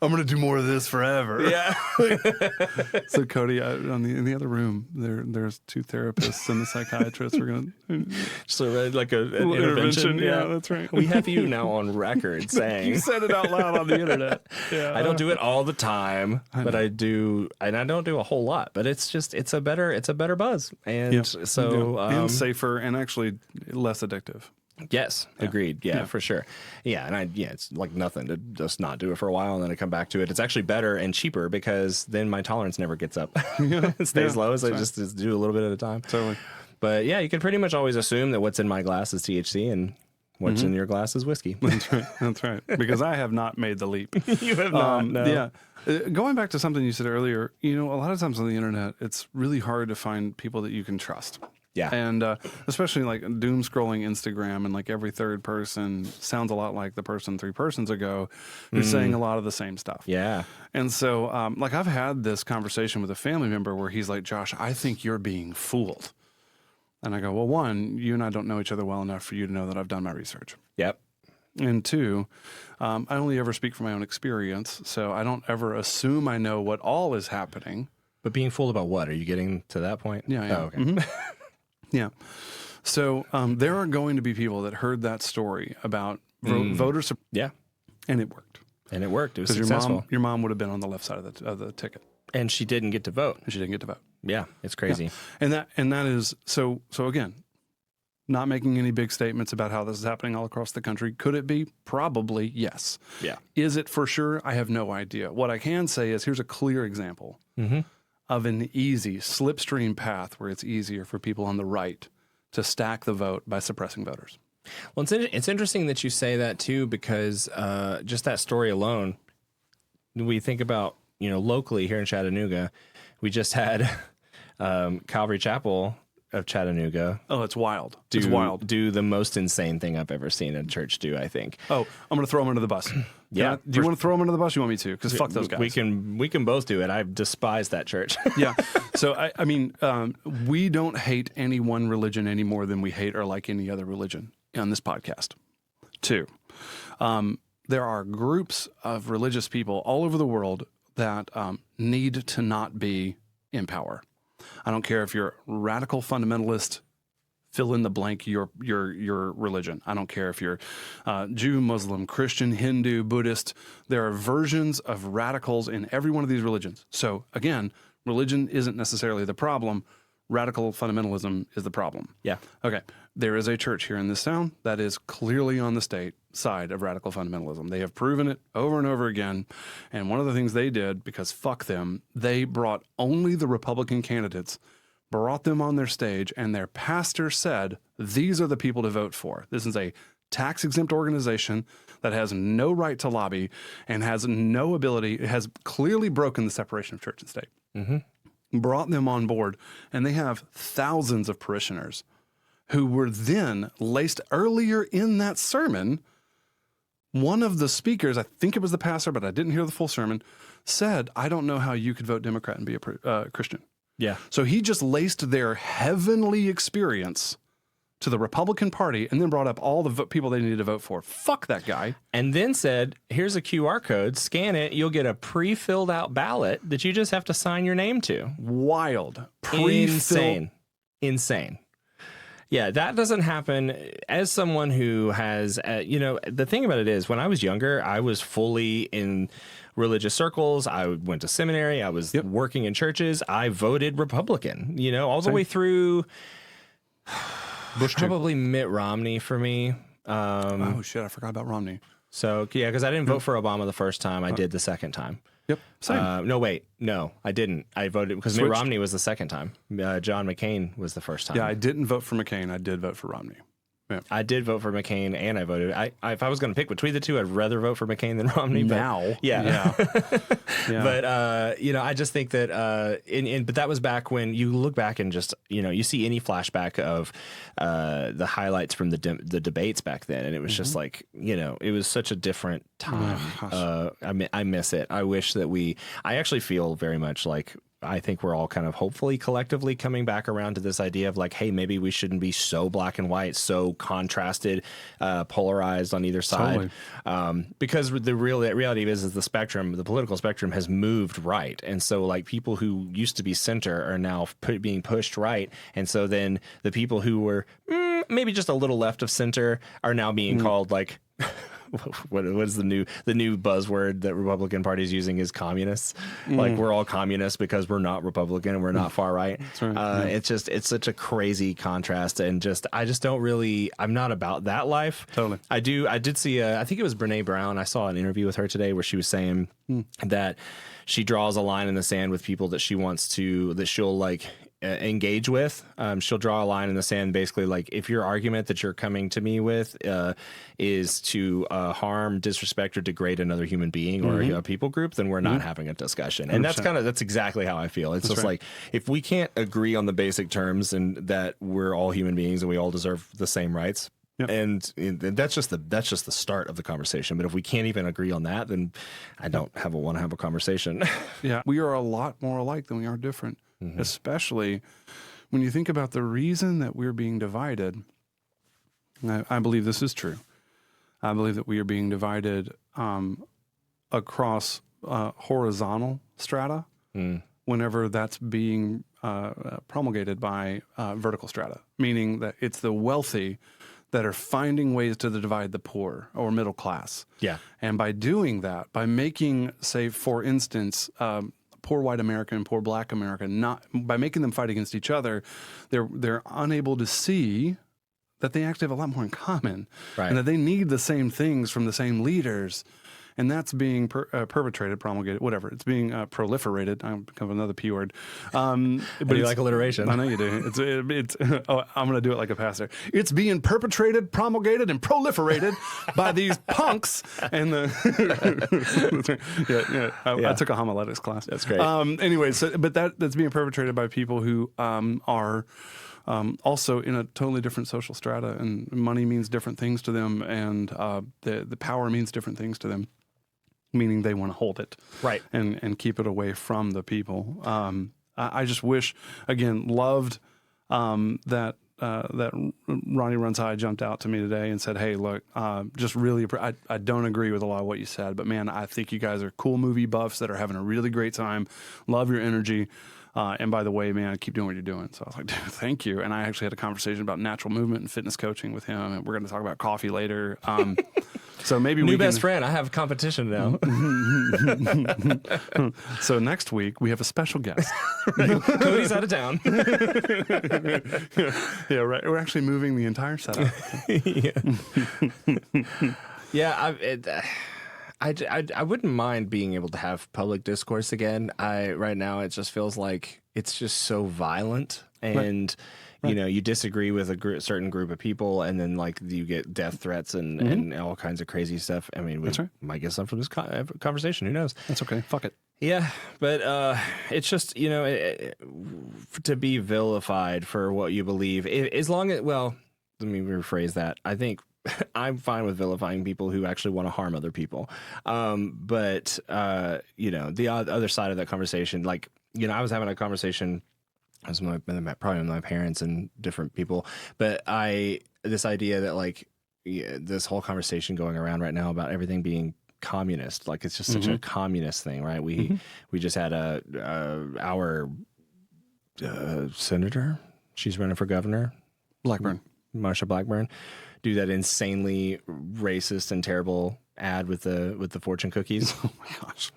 I'm going to do more of this forever. Yeah. So Cody, in the other room, there's two therapists and a psychiatrist. We're going to so like an intervention. Yeah, that's right. We have you now on record saying you said it out loud on the internet. Yeah. I don't do it all the time, but I do, and I don't do a whole lot. But it's a better buzz, and so and safer, and actually less addictive. Yes, agreed. Yeah, for sure. Yeah, and it's like nothing to just not do it for a while and then I come back to it. It's actually better and cheaper because then my tolerance never gets up. It stays low, so I just do a little bit at a time. Totally. But yeah, you can pretty much always assume that what's in my glass is THC and what's in your glass is whiskey. That's right. Because I have not made the leap. You have not. No. Yeah. Going back to something you said earlier, a lot of times on the internet, it's really hard to find people that you can trust. Yeah. And especially like doom scrolling Instagram and like every third person sounds a lot like the person 3 persons ago who's saying a lot of the same stuff. Yeah. And so like I've had this conversation with a family member where he's like, Josh, I think you're being fooled. And I go, well, 1, you and I don't know each other well enough for you to know that I've done my research. Yep. And 2, I only ever speak from my own experience, so I don't ever assume I know what all is happening. But being fooled about what? Are you getting to that point? Yeah. Oh, okay. Yeah. So there are going to be people that heard that story about voters. Yeah. And it worked. It was successful. Your mom would have been on the left side of the ticket. And she didn't get to vote. Yeah, it's crazy. Yeah. And that is so again, not making any big statements about how this is happening all across the country. Could it be? Probably, yes. Yeah. Is it for sure? I have no idea. What I can say is here's a clear example of an easy slipstream path where it's easier for people on the right to stack the vote by suppressing voters. Well, it's interesting that you say that too, because just that story alone, we think about, locally here in Chattanooga, we just had Calvary Chapel of Chattanooga. Oh, it's wild. It's wild. Do the most insane thing I've ever seen a church do, I think. Oh, I'm going to throw them under the bus. Yeah. Do you want to throw them under the bus? You want me to? Because fuck those guys. We can both do it. I despise that church. Yeah. So, I mean, we don't hate any one religion any more than we hate or like any other religion on this podcast. 2, there are groups of religious people all over the world that need to not be in power. I don't care if you're radical fundamentalist, fill in the blank your religion. I don't care if you're Jew, Muslim, Christian, Hindu, Buddhist. There are versions of radicals in every one of these religions. So again, religion isn't necessarily the problem. Radical fundamentalism is the problem. Yeah. Okay. There is a church here in this town that is clearly on the state side of radical fundamentalism. They have proven it over and over again. And one of the things they did, because fuck them, they brought only the Republican candidates, brought them on their stage, and their pastor said, these are the people to vote for. This is a tax-exempt organization that has no right to lobby and has no ability, it has clearly broken the separation of church and state. Brought them on board, and they have thousands of parishioners who were then laced earlier in that sermon one of the speakers, I think it was the pastor, but I didn't hear the full sermon, said, I don't know how you could vote Democrat and be a Christian. Yeah. So he just laced their heavenly experience to the Republican Party and then brought up all the people they needed to vote for. Fuck that guy. And then said, here's a QR code, scan it, you'll get a pre-filled out ballot that you just have to sign your name to. Wild. Insane. Yeah, that doesn't happen. As someone who has, the thing about it is, when I was younger, I was fully in religious circles. I went to seminary. I was working in churches. I voted Republican, all the way through Bush probably Mitt Romney for me. Oh, shit, I forgot about Romney. So, yeah, because I didn't vote for Obama the first time. I did the second time. Yep, same. No, I didn't. I voted because Mitt Romney was the second time. John McCain was the first time. Yeah, I didn't vote for McCain. I did vote for Romney. Yeah. I did vote for McCain, and I voted. If I was going to pick between the two, I'd rather vote for McCain than Romney. Now, yeah. Yeah. But I just think that, but that was back when you look back and just, you see any flashback of the highlights from the debates back then, and it was just like, it was such a different time. I miss it. I wish that I actually feel very much like, I think we're all kind of hopefully collectively coming back around to this idea of like, hey, maybe we shouldn't be so black and white, so contrasted, polarized on either side. Totally. Because the reality is the political spectrum has moved right. And so like people who used to be center are now being pushed right. And so then the people who were maybe just a little left of center are now being called like, what is the new buzzword that Republican Party is using is communists. Like we're all communists because we're not Republican and we're not far right. That's right. It's such a crazy contrast, and I'm not about that life. Totally. I did see I think it was Brene Brown. I saw an interview with her today where she was saying that she draws a line in the sand with people that she'll like engage with. She'll draw a line in the sand, basically like, if your argument that you're coming to me with is to harm, disrespect, or degrade another human being or a people group, then we're not having a discussion. And 100%. that's exactly how I feel. It's just like, if we can't agree on the basic terms and that we're all human beings and we all deserve the same rights. Yep. And that's just the start of the conversation. But if we can't even agree on that, then I don't want to have a conversation. Yeah, we are a lot more alike than we are different, especially when you think about the reason that we're being divided. I believe this is true. I believe that we are being divided across horizontal strata whenever that's being promulgated by vertical strata, meaning that it's the wealthy that are finding ways to divide the poor or middle class. Yeah. And by doing that, by making, say, for instance, poor white America and poor black America, by making them fight against each other, they're unable to see that they actually have a lot more in common, and that they need the same things from the same leaders. And that's being perpetrated, promulgated, whatever. It's being proliferated. I'm become another P word. But you like alliteration. I know you do. It's I'm going to do it like a pastor. It's being perpetrated, promulgated, and proliferated by these punks. And I took a homiletics class. That's great. Anyways, but that's being perpetrated by people who are also in a totally different social strata, and money means different things to them, and the power means different things to them, meaning they want to hold it and keep it away from the people. I just wish, again, loved that Ronnie Runs High jumped out to me today and said, hey, look, just really, I don't agree with a lot of what you said, but man, I think you guys are cool movie buffs that are having a really great time. Love your energy. And by the way, man, keep doing what you're doing. So I was like, dude, thank you. And I actually had a conversation about natural movement and fitness coaching with him. And we're going to talk about coffee later. So maybe New best friend. I have competition now. So next week we have a special guest. Cody's out of town. Yeah, right. We're actually moving the entire setup. I wouldn't mind being able to have public discourse again. Right now it just feels like it's just so violent, and you disagree with a certain group of people, and then like you get death threats and all kinds of crazy stuff. I mean, we might get some from this conversation. Who knows? That's okay. Fuck it. Yeah, but it's just to be vilified for what you believe, as long as let me rephrase that. I think I'm fine with vilifying people who actually want to harm other people. But you know, the other side of that conversation, like, you know, I was having a conversation, I was probably with my parents and different people, but this idea that like this whole conversation going around right now about everything being communist, like it's just such a communist thing, right? We just had our senator, she's running for governor, Blackburn. Marsha Blackburn, do that insanely racist and terrible ad with the fortune cookies. Oh my gosh.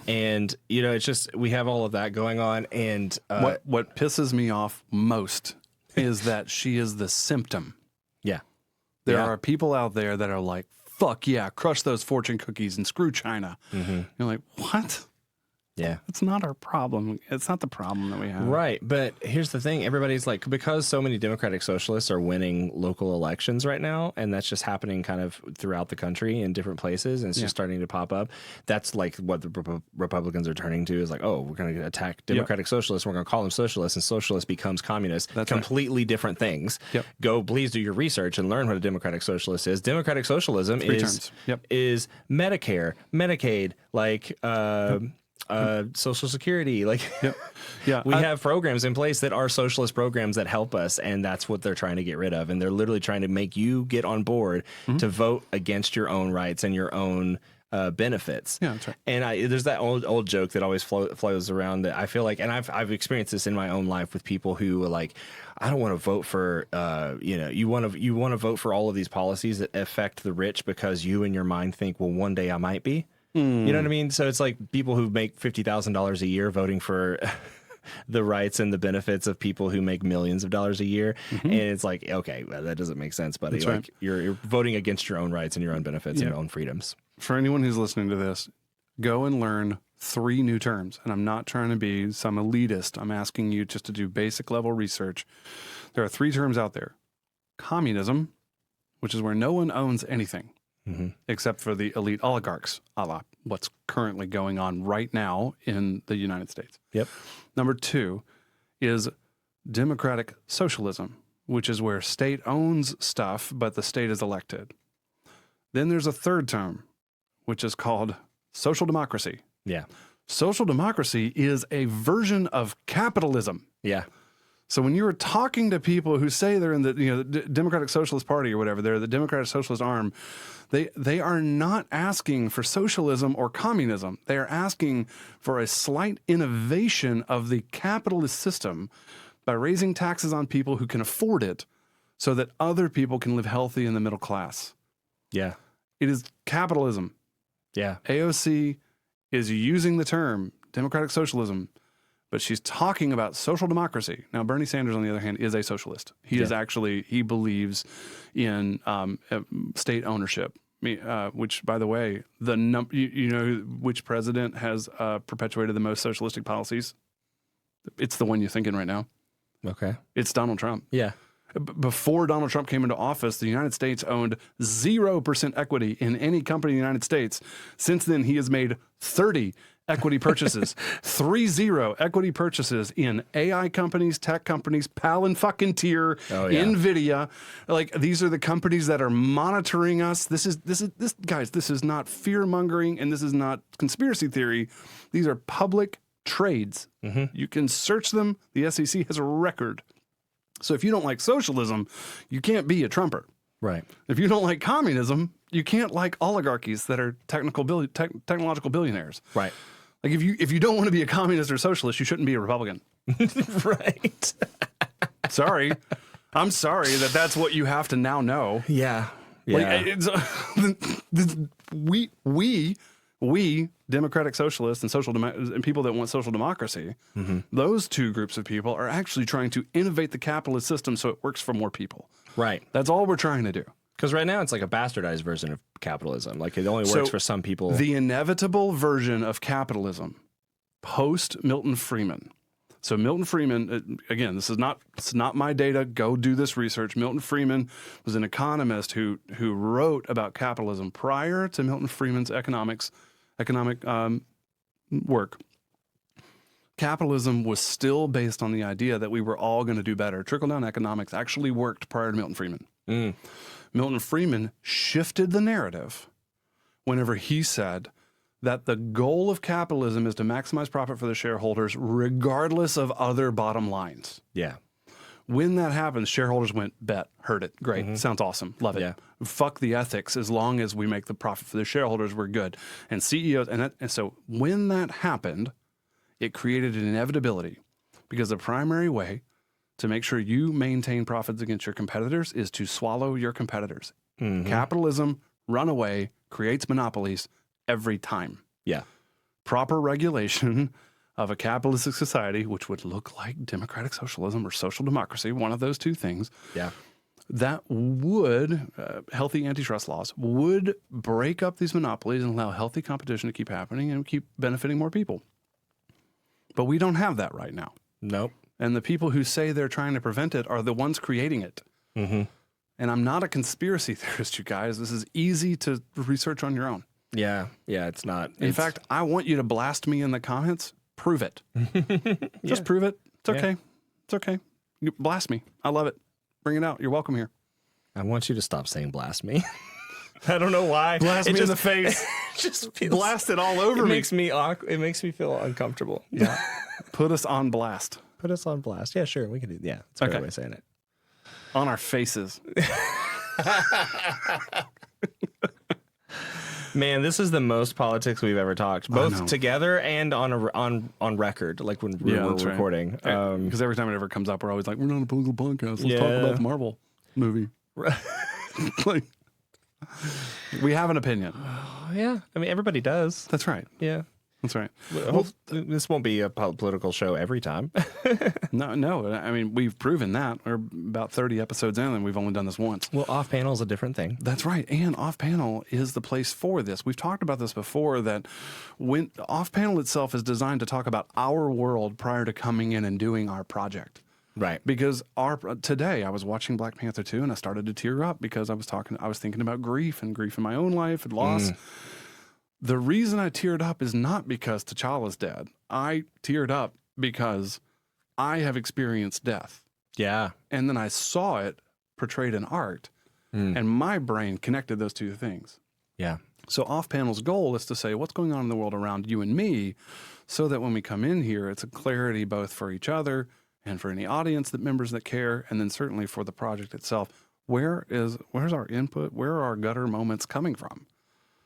And you know, it's just, we have all of that going on, and What pisses me off most is that she is the symptom. yeah, There Yeah. are people out there that are like, fuck yeah, crush those fortune cookies and screw China. You're like, what? yeah. It's not our problem. It's not the problem that we have. Right. But here's the thing. Everybody's like, because so many Democratic Socialists are winning local elections right now, and that's just happening kind of throughout the country in different places, and it's just starting to pop up. That's like what the Republicans are turning to, is like, oh, we're going to attack Democratic Socialists. We're going to call them socialists, and socialist becomes communist. That's completely different things. Yep. Go, please do your research and learn what a Democratic Socialist is. Democratic Socialism terms. Yep. is Medicare, Medicaid, like Social Security, like Yeah. we have programs in place that are socialist programs that help us, and that's what they're trying to get rid of. And they're literally trying to make you get on board to vote against your own rights and your own benefits. Yeah, that's right. And there's that old joke that always flows around that I feel like, and I've experienced this in my own life with people who are like, I don't want to vote for, you want to vote for all of these policies that affect the rich because you in your mind think, well, one day I might be. You know what I mean? So it's like people who make $50,000 a year voting for the rights and the benefits of people who make millions of dollars a year. And it's like, okay, well, that doesn't make sense, buddy. That's Like right. you're voting against your own rights and your own benefits and your own freedoms. For anyone who's listening to this, go and learn 3 new terms. And I'm not trying to be some elitist. I'm asking you just to do basic level research. There are 3 terms out there. Communism, which is where no one owns anything except for the elite oligarchs, a la what's currently going on right now in the United States. Yep. Number 2 is democratic socialism, which is where state owns stuff, but the state is elected. Then there's a 3rd term, which is called social democracy. Yeah. Social democracy is a version of capitalism. Yeah. So when you're talking to people who say they're in the the Democratic Socialist Party or whatever, they're the Democratic Socialist arm, they are not asking for socialism or communism. They are asking for a slight innovation of the capitalist system by raising taxes on people who can afford it so that other people can live healthy in the middle class. Yeah. It is capitalism. Yeah. AOC is using the term democratic socialism, but she's talking about social democracy. Now, Bernie Sanders, on the other hand, is a socialist. He is actually, he believes in state ownership, which, by the way, you know which president has perpetuated the most socialistic policies? It's the one you're thinking right now. Okay. It's Donald Trump. Yeah. Before Donald Trump came into office, the United States owned 0% equity in any company in the United States. Since then, he has made 30 equity purchases, 30 equity purchases in AI companies, tech companies, Palantir, NVIDIA. Like, these are the companies that are monitoring us. This guys, this is not fear mongering and this is not conspiracy theory. These are public trades. You can search them. The SEC has a record. So if you don't like socialism, you can't be a Trumper. Right. If you don't like communism, you can't like oligarchies that are technological billionaires. Right. Like if you don't want to be a communist or socialist, you shouldn't be a Republican. Right. Sorry. I'm sorry that's what you have to now know. Yeah. Yeah. Like, we democratic socialists and and people that want social democracy, those 2 groups of people are actually trying to innovate the capitalist system so it works for more people. Right. That's all we're trying to do. Because right now it's like a bastardized version of capitalism. Like it only works for some people. The inevitable version of capitalism, post Milton Friedman. So Milton Friedman, again, this is not my data. Go do this research. Milton Friedman was an economist who wrote about capitalism prior to Milton Friedman's economic work. Capitalism was still based on the idea that we were all going to do better. Trickle-down economics actually worked prior to Milton Friedman. Milton Friedman shifted the narrative whenever he said that the goal of capitalism is to maximize profit for the shareholders regardless of other bottom lines. Yeah. When that happens, shareholders went, bet, heard it, great, sounds awesome, love it. Yeah. Fuck the ethics, as long as we make the profit for the shareholders, we're good. And CEOs, and so when that happened, it created an inevitability, because the primary way to make sure you maintain profits against your competitors is to swallow your competitors. Capitalism, runaway, creates monopolies every time. Yeah. Proper regulation of a capitalistic society, which would look like democratic socialism or social democracy, one of those two things, Yeah. that would, healthy antitrust laws, would break up these monopolies and allow healthy competition to keep happening and keep benefiting more people. But we don't have that right now. Nope. And the people who say they're trying to prevent it are the ones creating it. And I'm not a conspiracy theorist, you guys. This is easy to research on your own. Yeah. Yeah. It's not. In fact, I want you to blast me in the comments. Prove it. Just prove it. It's okay. It's okay. You blast me. I love it. Bring it out. You're welcome here. I want you to stop saying blast me. I don't know why. Blast me in the face. Just feels, Blast it all over it me. makes me awkward. It makes me feel uncomfortable. Yeah. Put us on blast. Put us on blast. Yeah, sure. We can do. Yeah, that's a great way of saying it. On our faces. Man, this is the most politics we've ever talked, both together and on record, like when we're recording. Because every time it ever comes up, we're always like, we're not a political podcast. Let's talk about the Marvel movie. Like, we have an opinion. Yeah, I mean, everybody does. That's right. Yeah. That's right. Well, this won't be a political show every time. No. I mean, we've proven that. We're about 30 episodes in, and we've only done this once. Well, off-panel is a different thing. That's right. And off-panel is the place for this. We've talked about this before, that when off-panel itself is designed to talk about our world prior to coming in and doing our project. Right. Because today I was watching Black Panther 2 and I started to tear up because I was thinking about grief in my own life and loss. The reason I teared up is not because T'Challa's dead. I teared up because I have experienced death. Yeah. And then I saw it portrayed in art, and my brain connected those two things. Yeah. So off-panel's goal is to say what's going on in the world around you and me, so that when we come in here, it's a clarity both for each other and for any audience members that care, and then certainly for the project itself. Where's our input? Where are our gutter moments coming from?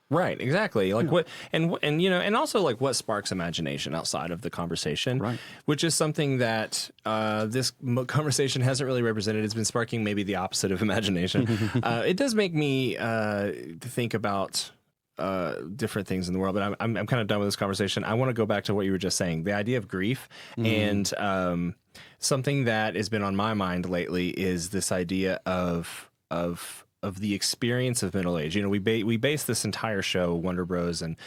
Right, exactly. Like what, and you know, and also like what sparks imagination outside of the conversation, right? Which is something that this conversation hasn't really represented. It's been sparking maybe the opposite of imagination. It does make me think about different things in the world, but I'm kind of done with this conversation. I want to go back to what you were just saying, the idea of grief, and something that has been on my mind lately is this idea of the experience of middle age. You know, we base this entire show, Wonder Bros, and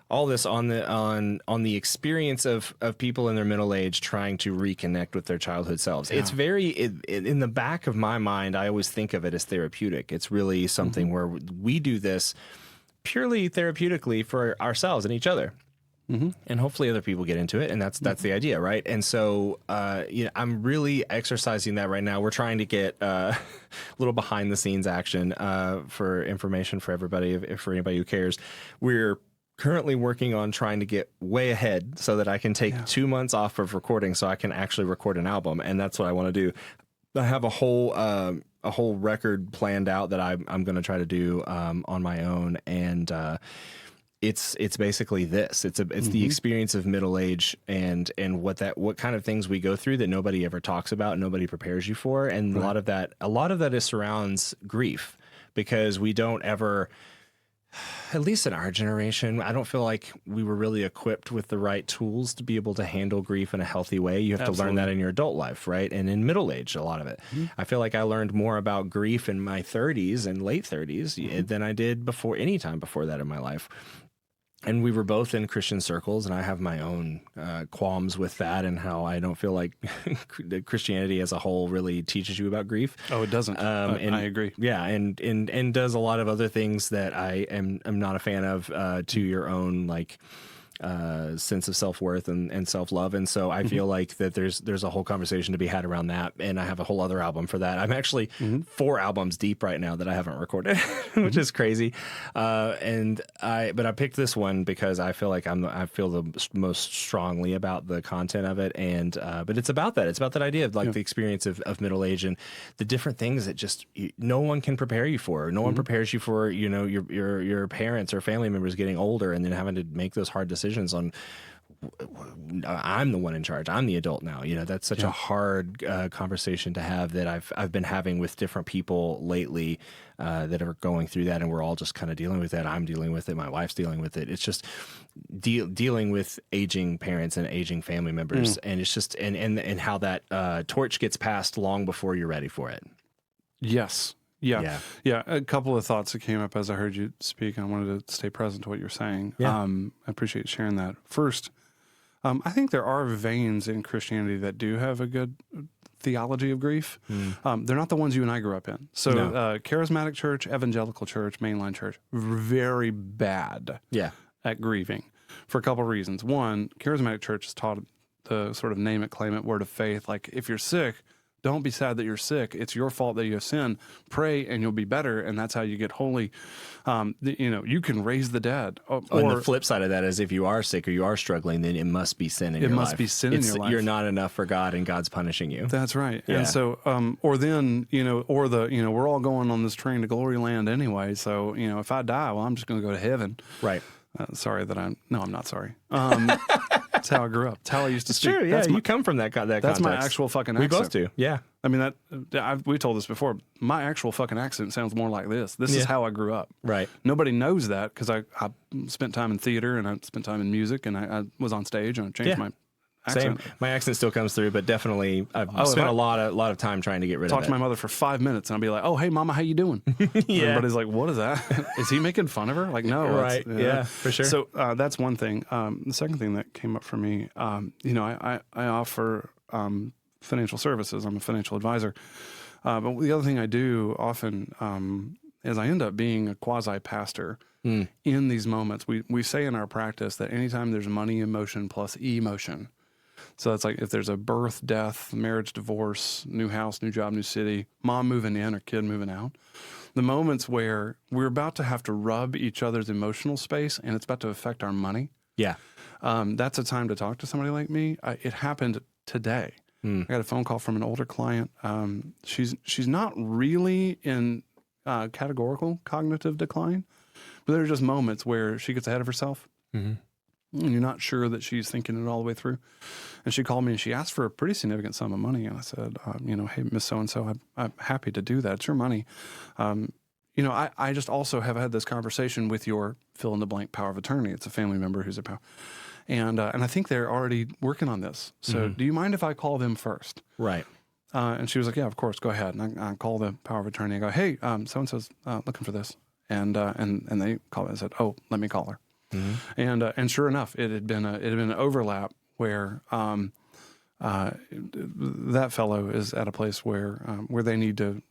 all this on the experience of people in their middle age trying to reconnect with their childhood selves. Yeah. It's very in the back of my mind, I always think of it as therapeutic. It's really something where we do this purely therapeutically for ourselves and each other. And hopefully other people get into it, and that's the idea, right? And so, you know, I'm really exercising that right now. We're trying to get a little behind the scenes action for information for everybody, for anybody who cares. We're currently working on trying to get way ahead so that I can take 2 months off of recording, so I can actually record an album, and that's what I want to do. I have a whole record planned out that I'm going to try to do on my own, and it's basically this. It's the experience of middle age and what kind of things we go through that nobody ever talks about, nobody prepares you for, and a lot of that surrounds grief, because we don't ever, at least in our generation, I don't feel like we were really equipped with the right tools to be able to handle grief in a healthy way. You have to learn that in your adult life, right? And in middle age, a lot of it. I feel like I learned more about grief in my 30s and late 30s than I did any time before that in my life. And we were both in Christian circles, and I have my own qualms with that, and how I don't feel like Christianity as a whole really teaches you about grief. Oh, it doesn't. And I agree. Yeah, and does a lot of other things that I am not a fan of, to your own like sense of self-worth and self-love. And so I feel like that there's a whole conversation to be had around that. And I have a whole other album for that. I'm actually 4 albums deep right now that I haven't recorded, which is crazy. But I picked this one because I feel like I feel the most strongly about the content of it. And, but it's about that. It's about that idea of like the experience of middle age and the different things that just no one can prepare you for. No one prepares you for, your parents or family members getting older and then having to make those hard decisions on I'm the one in charge. I'm the adult now. That's such a hard conversation to have that I've been having with different people lately that are going through that, and we're all just kind of dealing with that. I'm dealing with it. My wife's dealing with it. It's just dealing with aging parents and aging family members, and it's just and how that torch gets passed long before you're ready for it. Yes. Yeah. A couple of thoughts that came up as I heard you speak, and I wanted to stay present to what you're saying. Yeah. I appreciate sharing that. First, I think there are veins in Christianity that do have a good theology of grief. They're not the ones you and I grew up in. So charismatic church, evangelical church, mainline church, very bad at grieving for a couple of reasons. One, charismatic church is taught the sort of name it, claim it, word of faith. Like if you're sick, don't be sad that you're sick. It's your fault that you have sinned. Pray and you'll be better, and that's how you get holy. You can raise the dead. And the flip side of that is if you are sick or you are struggling, then it must be sin in your life. It must be sin in your life. You're not enough for God, and God's punishing you. That's right. Yeah. And so, we're all going on this train to glory land anyway. So, if I die, well, I'm just going to go to heaven. Right. Sorry that I'm not sorry. That's how I grew up. That's how I used to speak. True. Yeah, you come from that context. That's my actual fucking accent. We both do. Yeah. I mean, we told this before. My actual fucking accent sounds more like this. This is how I grew up. Right. Nobody knows that because I spent time in theater and I spent time in music and I was on stage and I changed my accent. Same. My accent still comes through, but definitely I've spent a lot of time trying to get rid of it. Talk to my mother for 5 minutes and I'll be like, "Oh, hey, mama, how you doing?" Everybody's like, "What is that? Is he making fun of her?" Like, no. Right. Yeah, for sure. So that's one thing. The second thing that came up for me, I offer financial services. I'm a financial advisor. But the other thing I do often is I end up being a quasi-pastor in these moments. We say in our practice that anytime there's money in motion plus emotion, so it's like if there's a birth, death, marriage, divorce, new house, new job, new city, mom moving in or kid moving out, the moments where we're about to have to rub each other's emotional space and it's about to affect our money. Yeah. That's a time to talk to somebody like me. It happened today. I got a phone call from an older client. She's not really in categorical cognitive decline, but there are just moments where she gets ahead of herself. And you're not sure that she's thinking it all the way through. And she called me and she asked for a pretty significant sum of money. And I said, hey, Miss So-and-so, I'm happy to do that. It's your money. I just also have had this conversation with your fill-in-the-blank power of attorney. It's a family member who's a power. And I think they're already working on this. So do you mind if I call them first? Right. And she was like, yeah, of course, go ahead. And I call the power of attorney. I go, hey, so-and-so's looking for this. And they called me and said, oh, let me call her. And sure enough, it had been an overlap where that fellow is at a place where they need to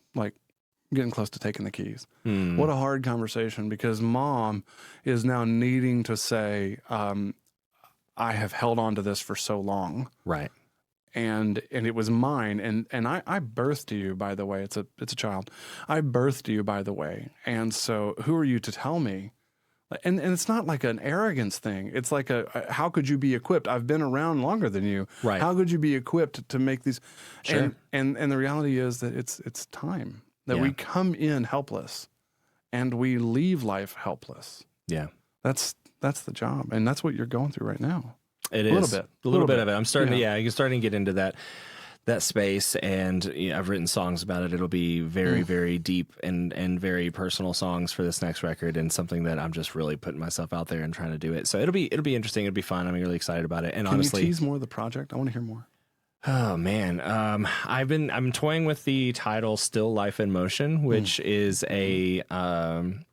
getting close to taking the keys. What a hard conversation, because mom is now needing to say, I have held on to this for so long. Right. And it was mine. And I birthed you, by the way. It's a child. I birthed you, by the way. And so who are you to tell me? And it's not like an arrogance thing. It's like how could you be equipped? I've been around longer than you. Right. How could you be equipped to make these? Sure. And the reality is that it's time that we come in helpless and we leave life helpless. Yeah. That's the job. And that's what you're going through right now. It is. A little bit of it. I'm starting to get into that space, and I've written songs about it. It'll be very, very deep and very personal songs for this next record, and something that I'm just really putting myself out there and trying to do it. So it'll be interesting. It'll be fun. I'm really excited about it. And honestly, can you tease more of the project? I want to hear more. Oh man, I'm toying with the title "Still Life in Motion," which is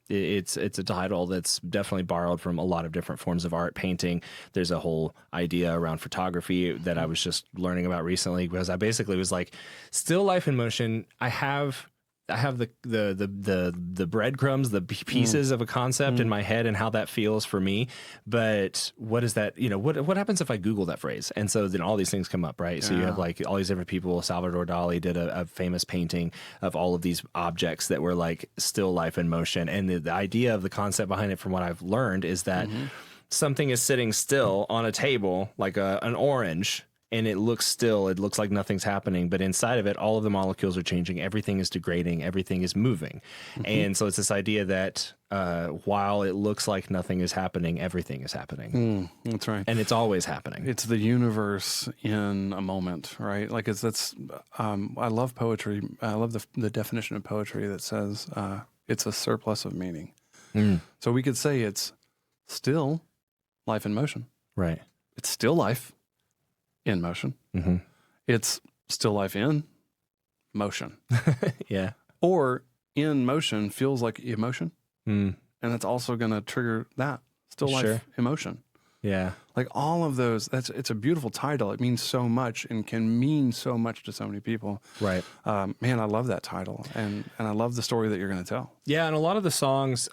it's a title that's definitely borrowed from a lot of different forms of art. Painting. There's a whole idea around photography that I was just learning about recently, because I basically was like, "Still Life in Motion." I have I have the breadcrumbs, the pieces of a concept in my head and how that feels for me. But what is that? What happens if I Google that phrase? And so then all these things come up, right? So you have like all these different people. Salvador Dali did a famous painting of all of these objects that were like still life in motion. And the idea of the concept behind it, from what I've learned, is that something is sitting still on a table, like an orange, and it looks still, it looks like nothing's happening, but inside of it, all of the molecules are changing. Everything is degrading. Everything is moving. And so it's this idea that while it looks like nothing is happening, everything is happening. That's right. And it's always happening. It's the universe in a moment, right? Like I love poetry. I love the definition of poetry that says it's a surplus of meaning. So we could say it's still life in motion. Right. It's still life in motion. It's still life in motion. Yeah. Or in motion feels like emotion. And it's also going to trigger that still life emotion. Yeah. Like all of those, it's a beautiful title. It means so much and can mean so much to so many people. Right. Man, I love that title. And I love the story that you're going to tell. Yeah, and a lot of the songs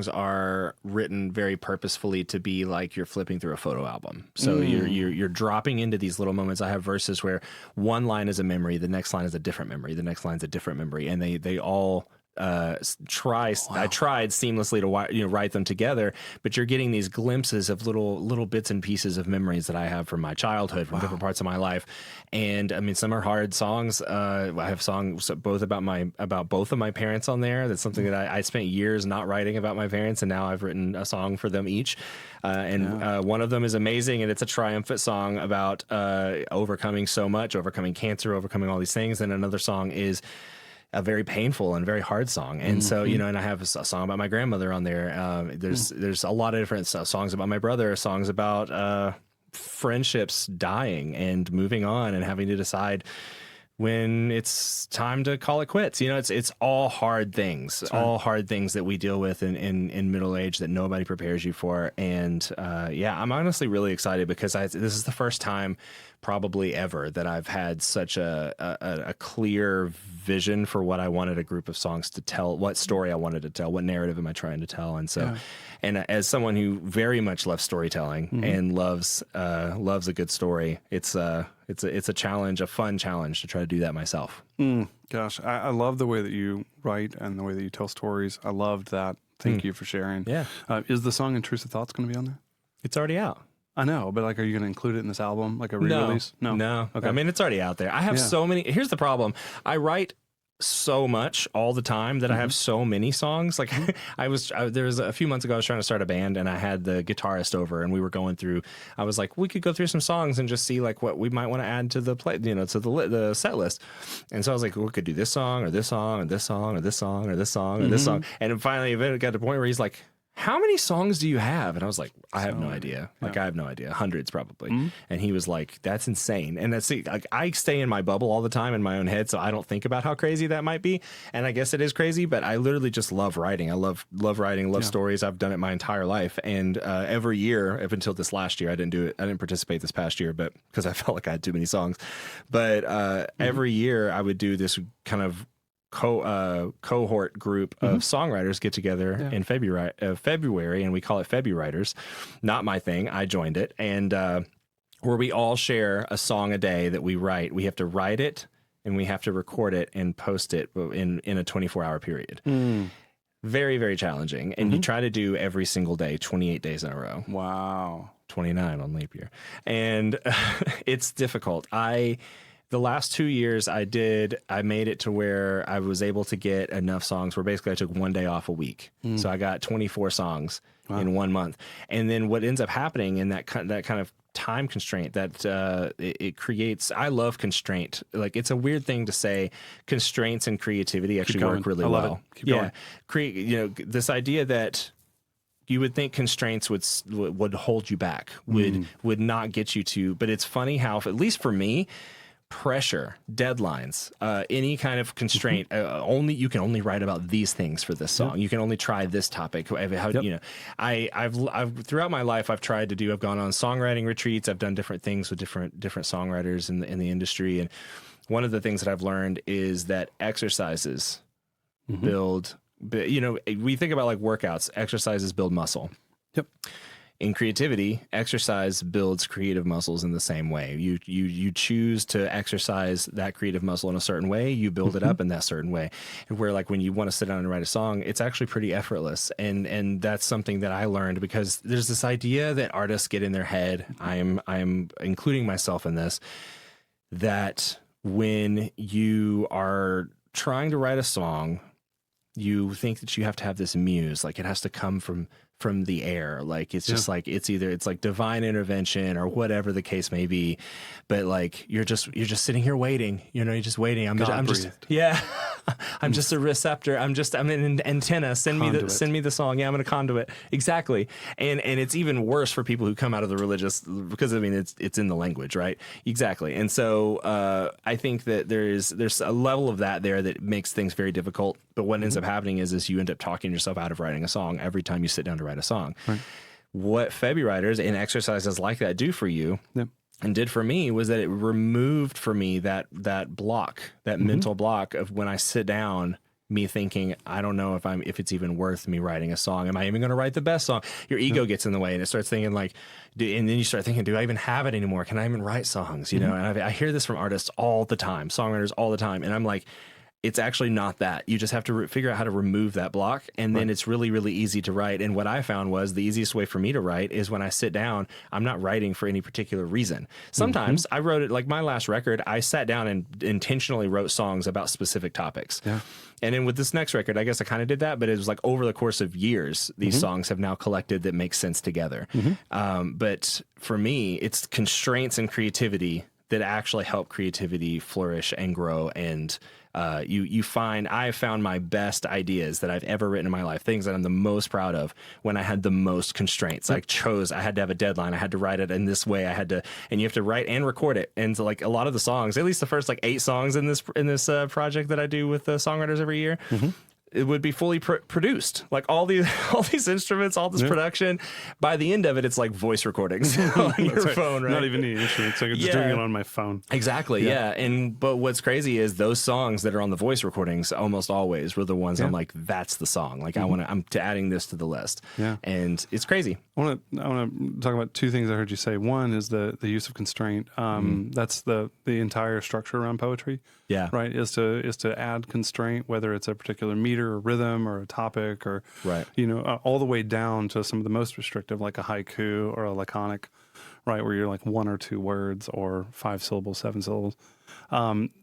are written very purposefully to be like you're flipping through a photo album. So you're dropping into these little moments. I have verses where one line is a memory, the next line is a different memory, the next line's a different memory, and they all I tried seamlessly to write them together, but you're getting these glimpses of little bits and pieces of memories that I have from my childhood, from different parts of my life. And I mean, some are hard songs. I have songs both about both of my parents on there. That's something that I spent years not writing about my parents, and now I've written a song for them each. One of them is amazing, and it's a triumphant song about overcoming so much, overcoming cancer, overcoming all these things. And another song is a very painful and very hard song. And so, and I have a song about my grandmother on there. There's a lot of different songs about my brother, songs about friendships dying and moving on and having to decide when it's time to call it quits. It's all hard things, all hard things that we deal with in middle age that nobody prepares you for. And I'm honestly really excited because this is the first time probably ever that I've had such a clear vision for what I wanted a group of songs to tell, what story I wanted to tell, what narrative am I trying to tell. And so, and as someone who very much loves storytelling and loves a good story, it's a challenge, a fun challenge to try to do that myself. Gosh, I love the way that you write and the way that you tell stories. I loved that. Thank you for sharing. Yeah. Is the song Intrusive Thoughts going to be on there? It's already out. I know, but like, are you going to include it in this album, like a re-release? No. Okay. I mean, it's already out there. I have so many. Here's the problem. I write so much all the time that I have so many songs. Like there was a few months ago, I was trying to start a band and I had the guitarist over and we were going through, I was like, we could go through some songs and just see like what we might want to add to the play, to the set list. And so I was like, we could do this song or this song or this song or this song or this song or this song. And then finally it got to the point where he's like, how many songs do you have? And I was like, I have no idea. Like, I have no idea. Hundreds probably. And he was like, that's insane. And that's like, I stay in my bubble all the time in my own head, so I don't think about how crazy that might be. And I guess it is crazy, but I literally just love writing. I love writing, love stories. I've done it my entire life. And every year, up until this last year, I didn't do it. I didn't participate this past year, but because I felt like I had too many songs. But every year I would do this kind of cohort group of songwriters get together in February, and we call it Februariters. Not my thing. I joined it, and where we all share a song a day that we write. We have to write it, and we have to record it and post it in a 24-hour period. Very, very challenging, and you try to do every single day, 28 days in a row. Wow. 29 on leap year, and it's difficult. The last 2 years I made it to where I was able to get enough songs where basically I took one day off a week. So I got 24 songs in 1 month. And then what ends up happening in that kind of time constraint that it creates, I love constraint. Like, it's a weird thing to say. Constraints and creativity actually work really well. Keep going. This idea that you would think constraints would hold you back, would not get you to, but it's funny how, at least for me, pressure, deadlines, any kind of constraint, you can only write about these things for this song. You can only try this topic. I've throughout my life, I've gone on songwriting retreats. I've done different things with different songwriters in the industry. And one of the things that I've learned is that exercises we think about like workouts, exercises build muscle. Yep. In creativity, exercise builds creative muscles in the same way. You choose to exercise that creative muscle in a certain way, you build it up in that certain way. And where like when you want to sit down and write a song, it's actually pretty effortless. And that's something that I learned because there's this idea that artists get in their head. I'm including myself in this, that when you are trying to write a song, you think that you have to have this muse, like it has to come from the air. Like it's just like it's like divine intervention or whatever the case may be. But like you're just sitting here waiting, you're just waiting. I'm just I'm just a receptor. I'm an antenna. Send me the song. Yeah, I'm gonna conduit. Exactly. And it's even worse for people who come out of the religious, because I mean it's in the language, right? Exactly. And so I think that there's a level of that there that makes things very difficult. But what ends up happening is you end up talking yourself out of writing a song every time you sit down to write a song. Right. What Febby writers and exercises like that do for you and did for me was that it removed for me that block, that mental block of when I sit down, me thinking, I don't know if it's even worth me writing a song. Am I even going to write the best song? Your ego gets in the way and it starts thinking like, and then you start thinking, do I even have it anymore? Can I even write songs? And I hear this from artists all the time, songwriters all the time. And I'm like, it's actually not that. You just have to figure out how to remove that block, and then it's really, really easy to write. And what I found was the easiest way for me to write is when I sit down, I'm not writing for any particular reason. Sometimes I wrote it, like my last record, I sat down and intentionally wrote songs about specific topics. Yeah. And then with this next record, I guess I kind of did that, but it was like over the course of years, these songs have now collected that make sense together. But for me, it's constraints and creativity that actually help creativity flourish and grow. And I found my best ideas that I've ever written in my life, things that I'm the most proud of, when I had the most constraints. I had to have a deadline. I had to write it in this way. And you have to write and record it. And so like a lot of the songs, at least the first like 8 songs in this project that I do with the songwriters every year, it would be fully produced, like all these instruments, all this production. By the end of it, it's like voice recordings on your phone, right? Not even the instruments. I could just doing it on my phone. Exactly. Yeah. But what's crazy is those songs that are on the voice recordings almost always were the ones I'm like, that's the song. Like I'm adding this to the list. Yeah. And it's crazy. I want to talk about 2 things I heard you say. One is the use of constraint. That's the entire structure around poetry. Yeah. Right. Is to add constraint, whether it's a particular meter or rhythm or a topic or, all the way down to some of the most restrictive, like a haiku or a laconic, right, where you're like 1 or 2 words or 5 syllables, 7 syllables.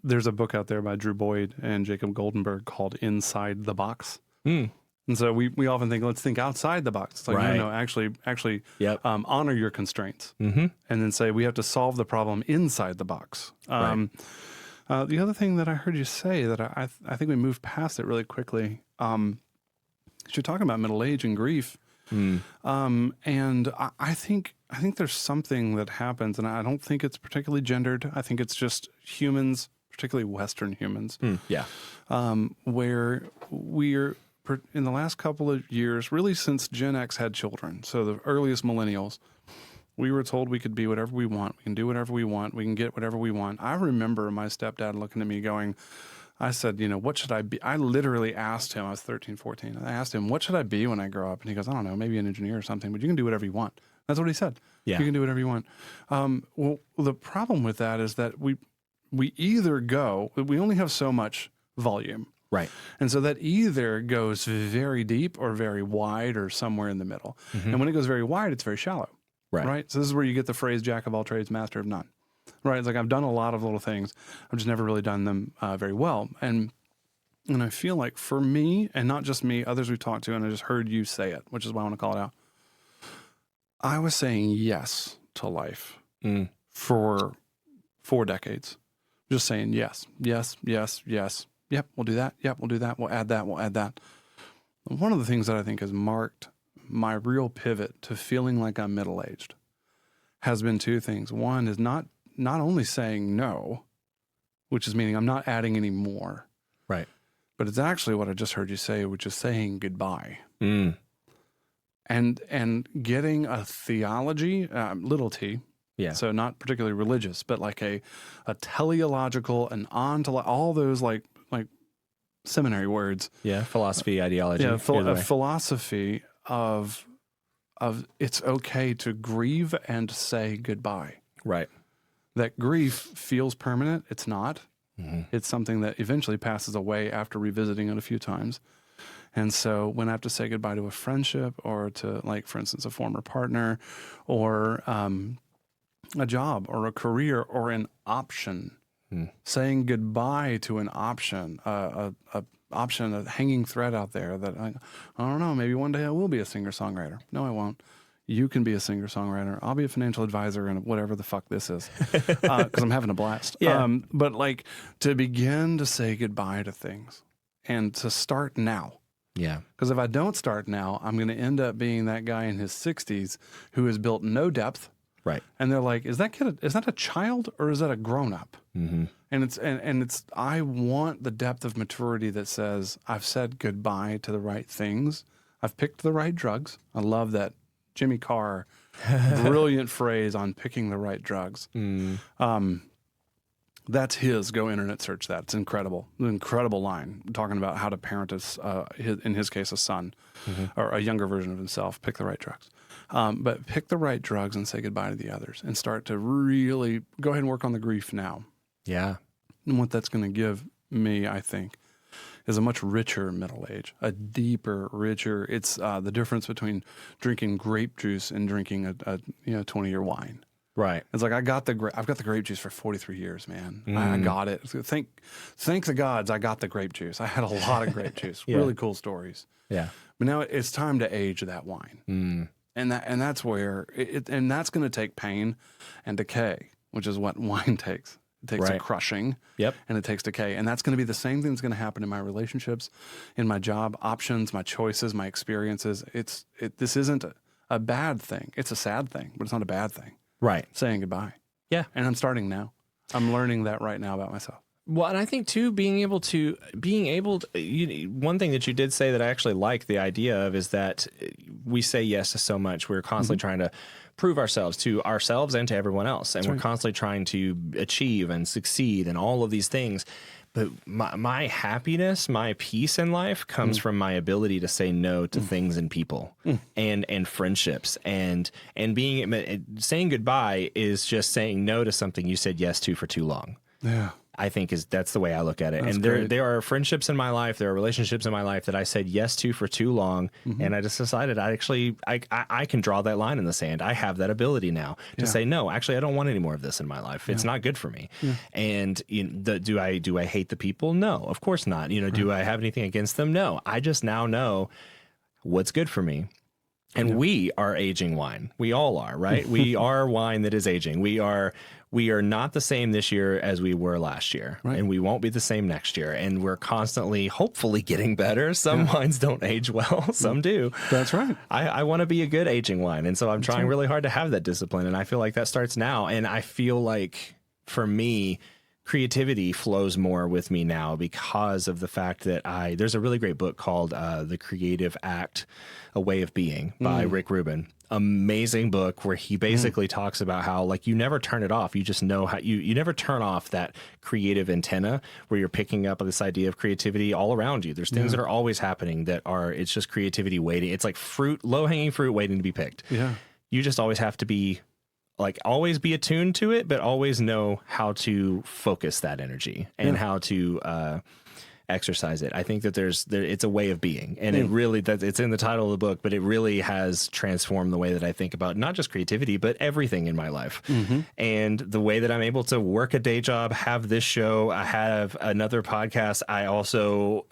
There's a book out there by Drew Boyd and Jacob Goldenberg called Inside the Box. And so we often think, let's think outside the box. It's like, no, actually honor your constraints. And then say, we have to solve the problem inside the box. The other thing that I heard you say that I think we moved past it really quickly, you're talking about middle age and grief. And I think there's something that happens, and I don't think it's particularly gendered. I think it's just humans, particularly Western humans, where we're, in the last couple of years, really since Gen X had children, so the earliest millennials, we were told we could be whatever we want. We can do whatever we want. We can get whatever we want. I remember my stepdad looking at me going, I said, what should I be? I literally asked him, I was 13, 14. I asked him, what should I be when I grow up? And he goes, I don't know, maybe an engineer or something, but you can do whatever you want. That's what he said. Yeah. You can do whatever you want. Well, the problem with that is that we only have so much volume. Right. And so that either goes very deep or very wide or somewhere in the middle. And when it goes very wide, it's very shallow. Right. So this is where you get the phrase jack of all trades, master of none. Right. It's like I've done a lot of little things. I've just never really done them very well. And I feel like for me, and not just me, others we've talked to, and I just heard you say it, which is why I want to call it out. I was saying yes to life for 4 decades. Just saying yes, yes, yes, yes. Yep, we'll do that. Yep, we'll do that. We'll add that. We'll add that. One of the things that I think has marked my real pivot to feeling like I'm middle-aged has been 2 things. One is not only saying no, which is meaning I'm not adding any more. Right. But it's actually what I just heard you say, which is saying goodbye. And getting a theology, little t, so not particularly religious, but like a teleological and all those like seminary words. Yeah, philosophy, ideology. Yeah, either a way. philosophy of it's okay to grieve and say goodbye. Right. That grief feels permanent. It's not. Mm-hmm. It's something that eventually passes away after revisiting it a few times. And so when I have to say goodbye to a friendship or to, like, for instance, a former partner or a job or a career or an option, saying goodbye to an option, a option, a hanging thread out there that I don't know, maybe one day I will be a singer-songwriter. No, I won't. You can be a singer-songwriter. I'll be a financial advisor and whatever the fuck this is, because I'm having a blast. Yeah. But like to begin to say goodbye to things and to start now. Yeah. Because if I don't start now, I'm going to end up being that guy in his 60s who has built no depth. Right. And they're like, is that a child or is that a grown-up? Mm-hmm. And it's I want the depth of maturity that says I've said goodbye to the right things. I've picked the right drugs. I love that Jimmy Carr brilliant phrase on picking the right drugs. That's his. Go internet search that. It's incredible. An incredible line talking about how to parent in his case, a son or a younger version of himself. Pick the right drugs. But pick the right drugs and say goodbye to the others and start to really go ahead and work on the grief now. Yeah. And what that's going to give me, I think, is a much richer middle age, a deeper, richer. It's the difference between drinking grape juice and drinking a 20-year wine. Right. It's like I've got the grape juice for 43 years, man. I got it. Thank the gods I got the grape juice. I had a lot of grape juice. Yeah. Really cool stories. Yeah. But now it's time to age that wine. And that's where and that's going to take pain and decay, which is what wine takes. It takes a crushing. Yep. And it takes decay. And that's going to be the same thing that's going to happen in my relationships, in my job options, my choices, my experiences. This isn't a bad thing. It's a sad thing, but it's not a bad thing. Right. Saying goodbye. Yeah. And I'm starting now. I'm learning that right now about myself. Well, and I think too, being able to, one thing that you did say that I actually like the idea of is that we say yes to so much. We're constantly trying to prove ourselves to ourselves and to everyone else. And we're constantly trying to achieve and succeed and all of these things. But my happiness, my peace in life comes from my ability to say no to things and people and friendships and saying goodbye is just saying no to something you said yes to for too long. Yeah. I think that's the way I look at it. That's and great. there are friendships in my life, there are relationships in my life that I said yes to for too long. And I just decided I can draw that line in the sand. I have that ability now to say, no, actually, I don't want any more of this in my life. It's not good for me. And do I hate the people? No, of course not. Do I have anything against them? No, I just now know what's good for me. And we are aging wine. We all are, right? We are wine that is aging. We are not the same this year as we were last year, and we won't be the same next year. And we're constantly, hopefully, getting better. Some wines don't age well, some do. That's right. I want to be a good aging wine, and so I'm trying really hard to have that discipline. And I feel like that starts now. And I feel like for me, creativity flows more with me now because of the fact that there's a really great book called The Creative Act, A Way of Being by Rick Rubin. Amazing book where he basically talks about how like you never turn it off. You just know how you never turn off that creative antenna where you're picking up this idea of creativity all around you. There's things that are always happening it's just creativity waiting. It's like low hanging fruit waiting to be picked. Yeah. You just always have to be always be attuned to it, but always know how to focus that energy and how to exercise it. I think that it's a way of being, and it really it's in the title of the book, but it really has transformed the way that I think about not just creativity, but everything in my life. And the way that I'm able to work a day job, have this show, I have another podcast. I also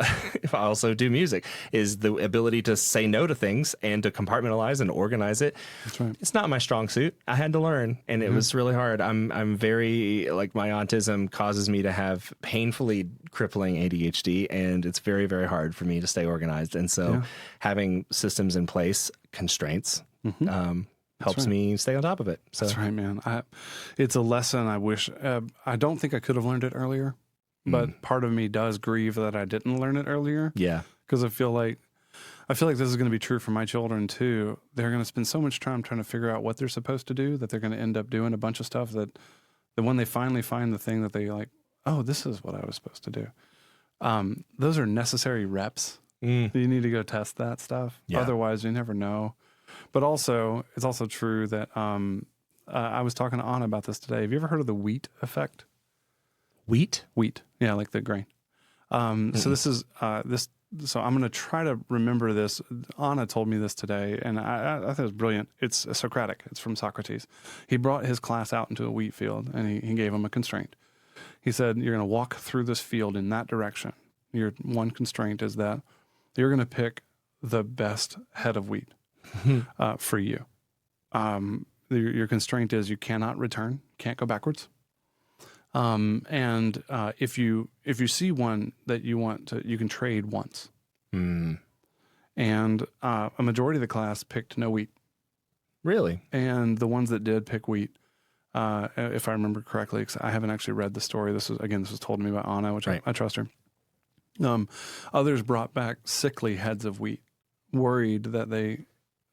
do music. Is the ability to say no to things and to compartmentalize and organize it. That's right. It's not my strong suit. I had to learn, and it was really hard. I'm very my autism causes me to have painfully crippling ADHD. And it's very, very hard for me to stay organized. And so having systems in place, constraints, helps me stay on top of it. So. That's right, man. It's a lesson I wish, I don't think I could have learned it earlier, but part of me does grieve that I didn't learn it earlier. Yeah. Because I feel like this is going to be true for my children too. They're going to spend so much time trying to figure out what they're supposed to do that they're going to end up doing a bunch of stuff that when they finally find the thing that they like, oh, this is what I was supposed to do. those are necessary reps. You need to go test that stuff. Yeah. Otherwise, you never know. But also, it's also true that I was talking to Anna about this today. Have you ever heard of the wheat effect? Wheat? Wheat, yeah, like the grain. So this is this. So I'm going to try to remember this. Anna told me this today, and I thought it was brilliant. It's Socratic. It's from Socrates. He brought his class out into a wheat field, and he gave them a constraint. He said, "You're going to walk through this field in that direction. Your one constraint is that you're going to pick the best head of wheat for you. Your constraint is you cannot return, can't go backwards. And if you see one that you want to, you can trade once." And a majority of the class picked no wheat. Really? And the ones that did pick wheat, if I remember correctly, 'cause I haven't actually read the story. This was told to me by Anna, which I trust her. Others brought back sickly heads of wheat, worried that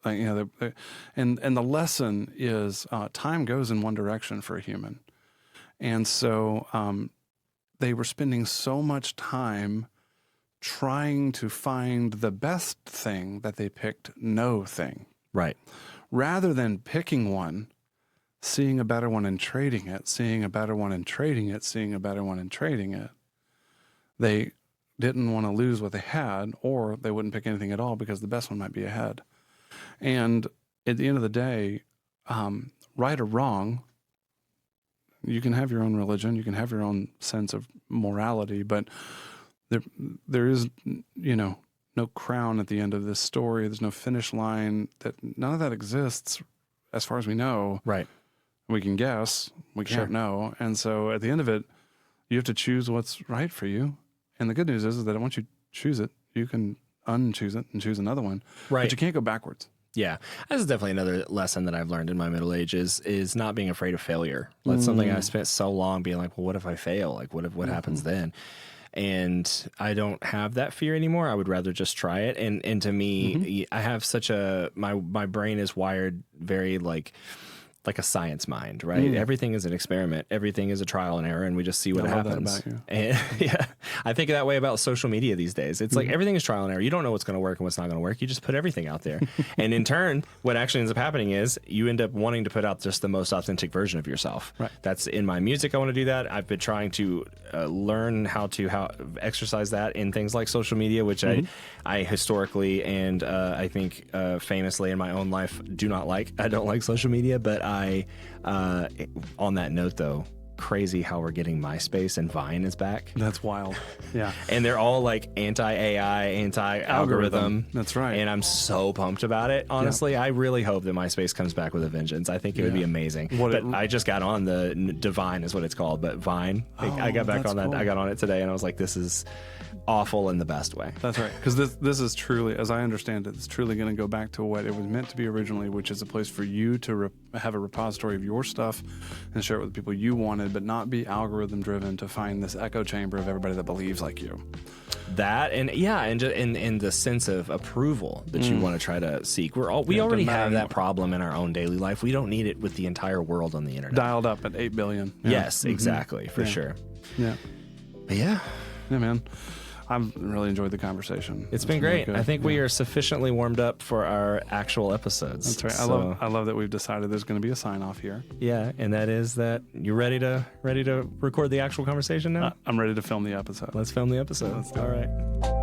and the lesson is time goes in one direction for a human. And so they were spending so much time trying to find the best thing that they picked no thing. Right. Rather than picking one, seeing a better one and trading it, seeing a better one and trading it, seeing a better one and trading it, they didn't want to lose what they had, or they wouldn't pick anything at all because the best one might be ahead. And at the end of the day, right or wrong, you can have your own religion, you can have your own sense of morality, but there is, no crown at the end of this story. There's no finish line. None of that exists as far as we know. Right. We can guess, we can't know. And so at the end of it, you have to choose what's right for you. And the good news is that once you choose it, you can unchoose it and choose another one. Right. But you can't go backwards. Yeah. This is definitely another lesson that I've learned in my middle age is not being afraid of failure. That's something I spent so long being like, well, what if I fail? Like, what happens then? And I don't have that fear anymore. I would rather just try it. And to me, I have such my brain is wired very like a science mind, right? Everything is an experiment. Everything is a trial and error, and we just see what happens. That about you. And yeah, I think that way about social media these days. It's like everything is trial and error. You don't know what's going to work and what's not going to work. You just put everything out there. And in turn, what actually ends up happening is you end up wanting to put out just the most authentic version of yourself. Right. That's in my music. I want to do that. I've been trying to learn how exercise that in things like social media, which I historically and I think famously in my own life do not like. I don't like social media, but on that note though, crazy how we're getting MySpace and Vine is back. That's wild. Yeah. And they're all like anti-AI, anti-algorithm. That's right. And I'm so pumped about it. Honestly, I really hope that MySpace comes back with a vengeance. I think it would be amazing. I just got on the Divine is what it's called, but Vine. I got back on that. Cool. I got on it today and I was like, this is awful in the best way. That's right. Because this is truly, as I understand it, it's truly going to go back to what it was meant to be originally, which is a place for you to have a repository of your stuff and share it with the people you wanted, but not be algorithm driven to find this echo chamber of everybody that believes like you. That and the sense of approval that you want to try to seek. We already have that problem in our own daily life. We don't need it with the entire world on the internet. Dialed up at 8 billion. Yeah. Yes, exactly, for sure. Yeah. But yeah, man. I've really enjoyed the conversation. It's been great. Really I think we are sufficiently warmed up for our actual episodes. That's right. So, I love that we've decided there's going to be a sign off here. Yeah, and that is that you're ready to record the actual conversation now? I'm ready to film the episode. Let's film the episode. Let's do it. All right.